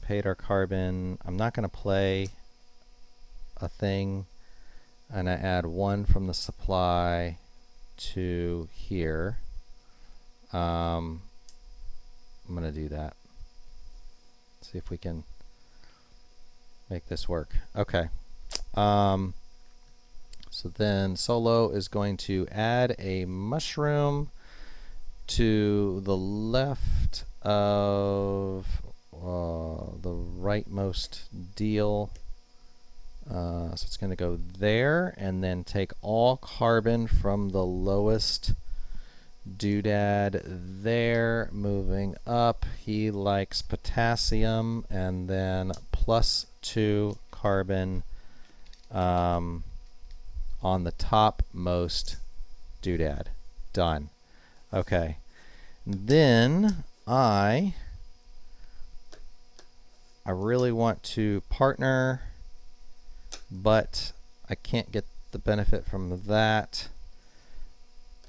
paid our carbon. I'm not going to play a thing. And I add 1 from the supply to here. I'm going to do that. See if we can make this work. Okay. So then Solo is going to add a mushroom to the left of the rightmost deal. So it's going to go there and then take all carbon from the lowest doodad there, moving up. He likes potassium, and then +2 carbon on the topmost doodad. Done. Okay. Then I really want to partner, but I can't get the benefit from that.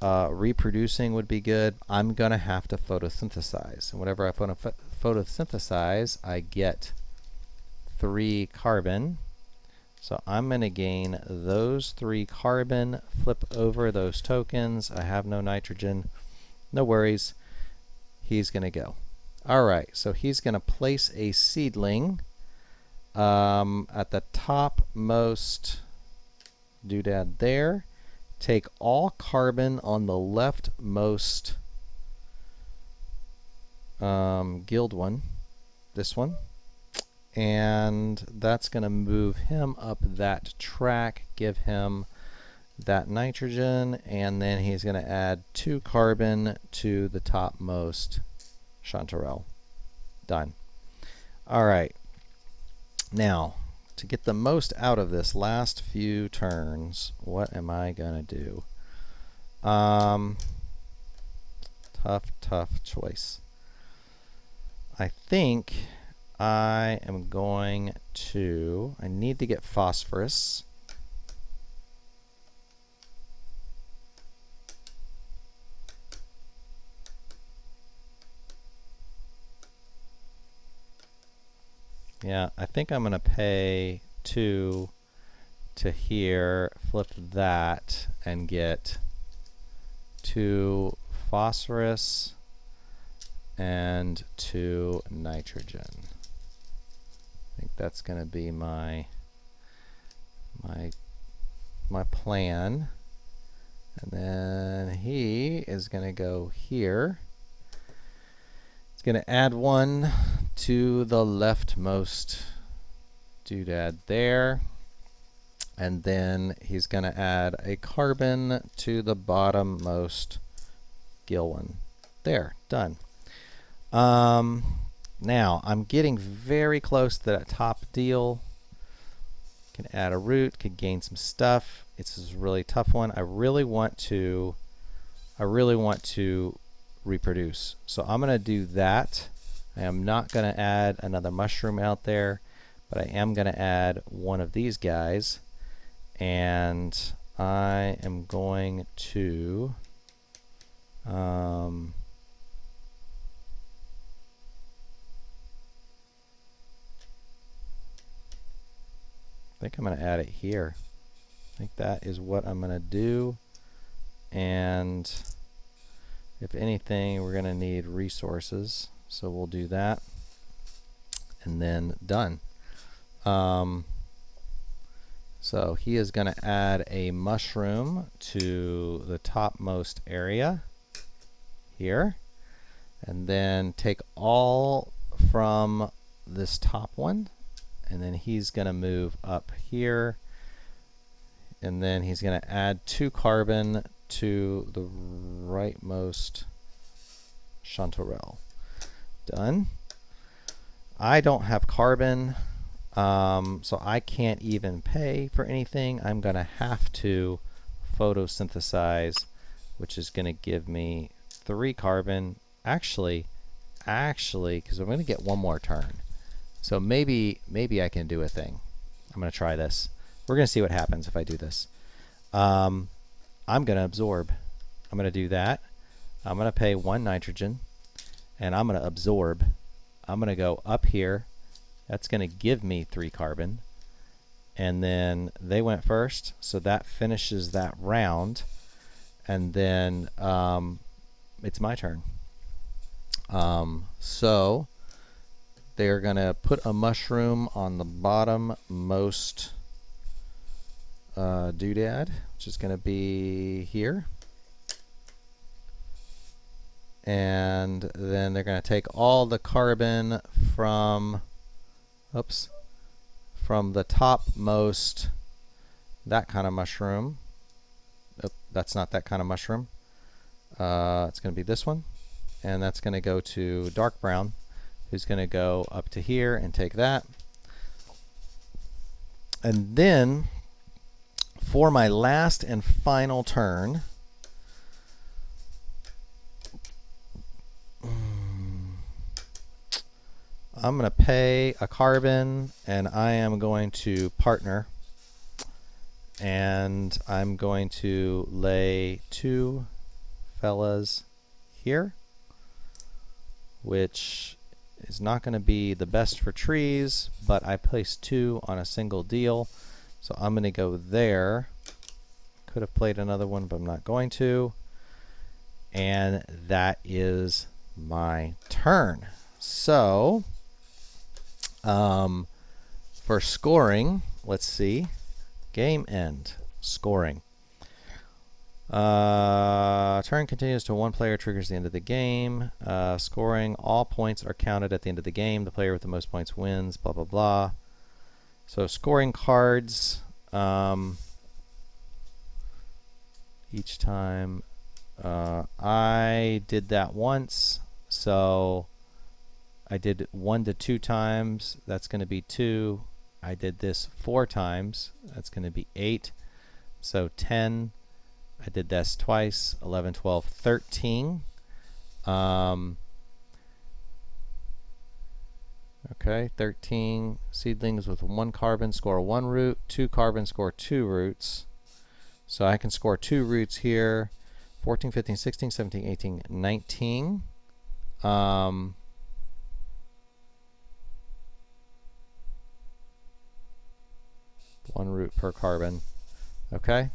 Reproducing would be good. I'm going to have to photosynthesize. And whenever I photosynthesize, I get 3 carbon. So I'm going to gain those 3 carbon, flip over those tokens. I have no nitrogen. No worries. He's going to go. All right, so he's going to place a seedling at the topmost doodad there. Take all carbon on the leftmost guild one, this one, and that's going to move him up that track, give him that nitrogen, and then he's going to add 2 carbon to the topmost chanterelle. Done. All right. Now, to get the most out of this last few turns, what am I going to do? Tough choice. I think I am going to, I need to get phosphorus. Yeah, I think I'm going to pay 2 to here, flip that, and get 2 phosphorus and 2 nitrogen. I think that's going to be my plan. And then he is going to go here. It's going to add 1 to the leftmost doodad there. And then he's going to add a carbon to the bottommost gill one. There, done. Now, I'm getting very close to that top deal. Can add a root, can gain some stuff. It's a really tough one. I really want to reproduce. So I'm going to do that. I am not going to add another mushroom out there, but I am going to add one of these guys. And I am going to think I'm going to add it here. I think that is what I'm going to do. And if anything, we're going to need resources. So we'll do that. And then done. So he is going to add a mushroom to the topmost area here. And then take all from this top one. And then he's going to move up here. And then he's going to add 2 carbon to the rightmost chanterelle. Done. I don't have carbon, so I can't even pay for anything. I'm going to have to photosynthesize, which is going to give me 3 carbon. Actually, because I'm going to get 1 more turn. So maybe I can do a thing. I'm going to try this. We're going to see what happens if I do this. I'm going to absorb. I'm going to do that. I'm going to pay 1 nitrogen, and I'm going to absorb. I'm going to go up here. That's going to give me 3 carbon. And then they went first, so that finishes that round. And then it's my turn. So they're going to put a mushroom on the bottom-most doodad, which is going to be here. And then they're going to take all the carbon from, from the topmost, that kind of mushroom. That's not that kind of mushroom. It's going to be this one. And that's going to go to dark brown, who's going to go up to here and take that. And then, for my last and final turn, I'm going to pay a carbon, and I am going to partner. And I'm going to lay 2 fellas here, which is not going to be the best for trees, but I placed 2 on a single deal. So I'm going to go there. Could have played another one, but I'm not going to. And that is my turn. So, for scoring, let's see. Game end. Scoring. Turn continues to 1 player triggers the end of the game. Scoring, all points are counted at the end of the game. The player with the most points wins, blah, blah, blah. So scoring cards, each time. I did that once, so I did 1 to 2 times. That's going to be 2. I did this 4 times. That's going to be 8. So 10. I did this twice. 11, 12, 13. Okay, 13 seedlings with 1 carbon score 1 root. 2 carbon score 2 roots. So I can score 2 roots here. 14, 15, 16, 17, 18, 19. 1 root per carbon. Okay.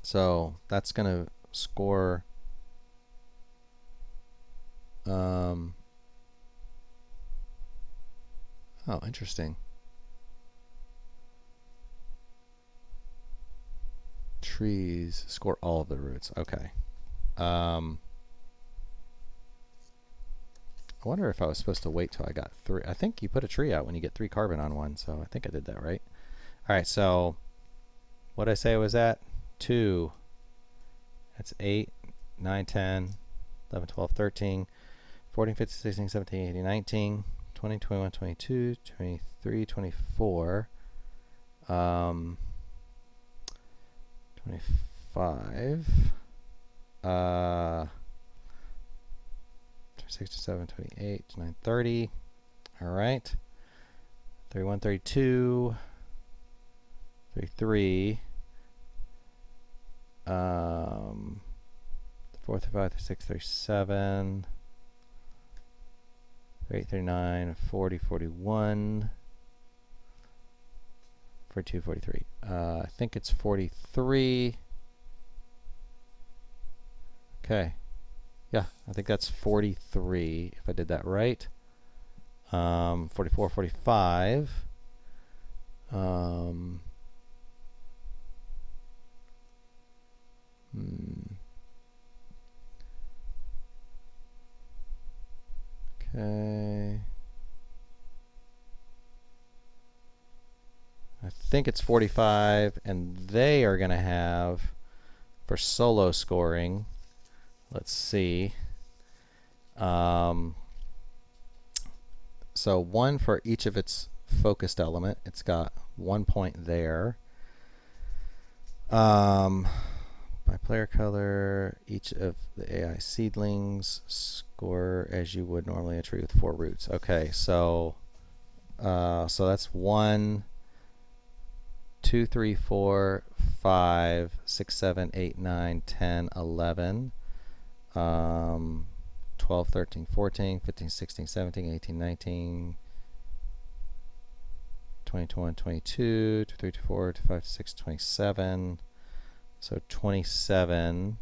So that's going to score oh, interesting. Trees score all of the roots. Okay. I wonder if I was supposed to wait till I got 3. I think you put a tree out when you get 3 carbon on one, so I think I did that right. All right, so what did I say I was at? 2. That's 8, 9, 10, 11, 12, 13, 14, 15, 16, 17, 18, 19, 20, 21, 22, 23, 24, 25, 26, 27, 28, 29, 30. All right. 31, 32, 33, 4, 35, 36, 37, 38, 39, 40, 41, 42, 43. I think it's 43. Okay. Yeah, I think that's 43 if I did that right. 44, 45. Okay. I think it's 45, and they are going to have, for solo scoring, let's see. So one for each of its focused element. It's got 1 point there. By player color, each of the AI seedlings score as you would normally a tree with 4 roots. Okay, so that's 1, 2, 3, 4, 5, 6, 7, 8, 9, 10, 11, 12, 13, 14, 15, 16, 17, 18, 19, 20, 21, 22, 23, 24, 25, 26, 27. So 27.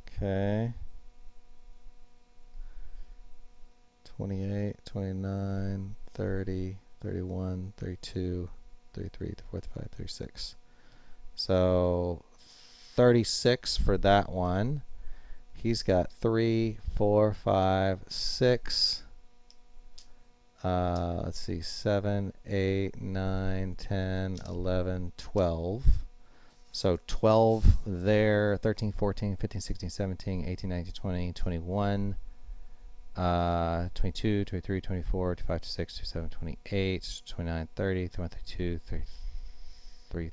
Okay. 28, 29, 30, 31, 32, 33, 34, 35, 36. So 36 for that one. He's got 3, 4, 5, 6. Let's see, 7, 8, 9, 10, 11, 12. So 12 there, 13, 14, 15, 16, 17, 18, 19, 20, 21, 22, 23, 24, 25, 26, 27, 28, 29, 30, 31, 32, 33,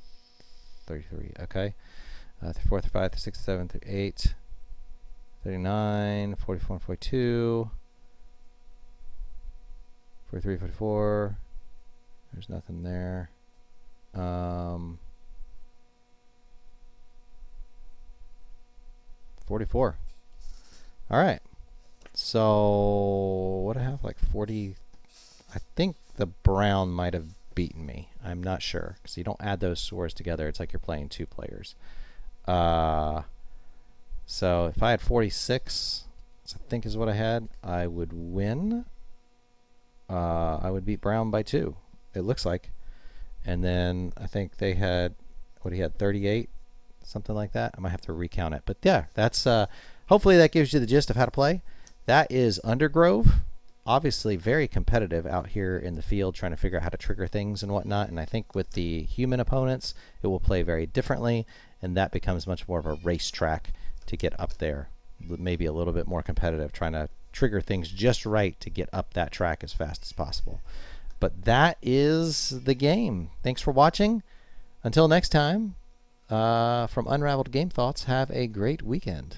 33. Okay. 34, 35, 36, 37, 38, 39, 44, 42, 43, 44. There's nothing there. 44. All right. So what do I have? Like 40. I think the brown might have beaten me. I'm not sure because you don't add those scores together. It's like you're playing 2 players. So if I had 46, which I think is what I had, I would win. I would beat brown by 2. It looks like. And then I think they had, what he had, 38, something like that. I might have to recount it. But yeah, that's hopefully that gives you the gist of how to play. That is Undergrove. Obviously very competitive out here in the field trying to figure out how to trigger things and whatnot. And I think with the human opponents, it will play very differently. And that becomes much more of a racetrack to get up there. Maybe a little bit more competitive, trying to trigger things just right to get up that track as fast as possible. But that is the game. Thanks for watching. Until next time, from Unraveled Game Thoughts, have a great weekend.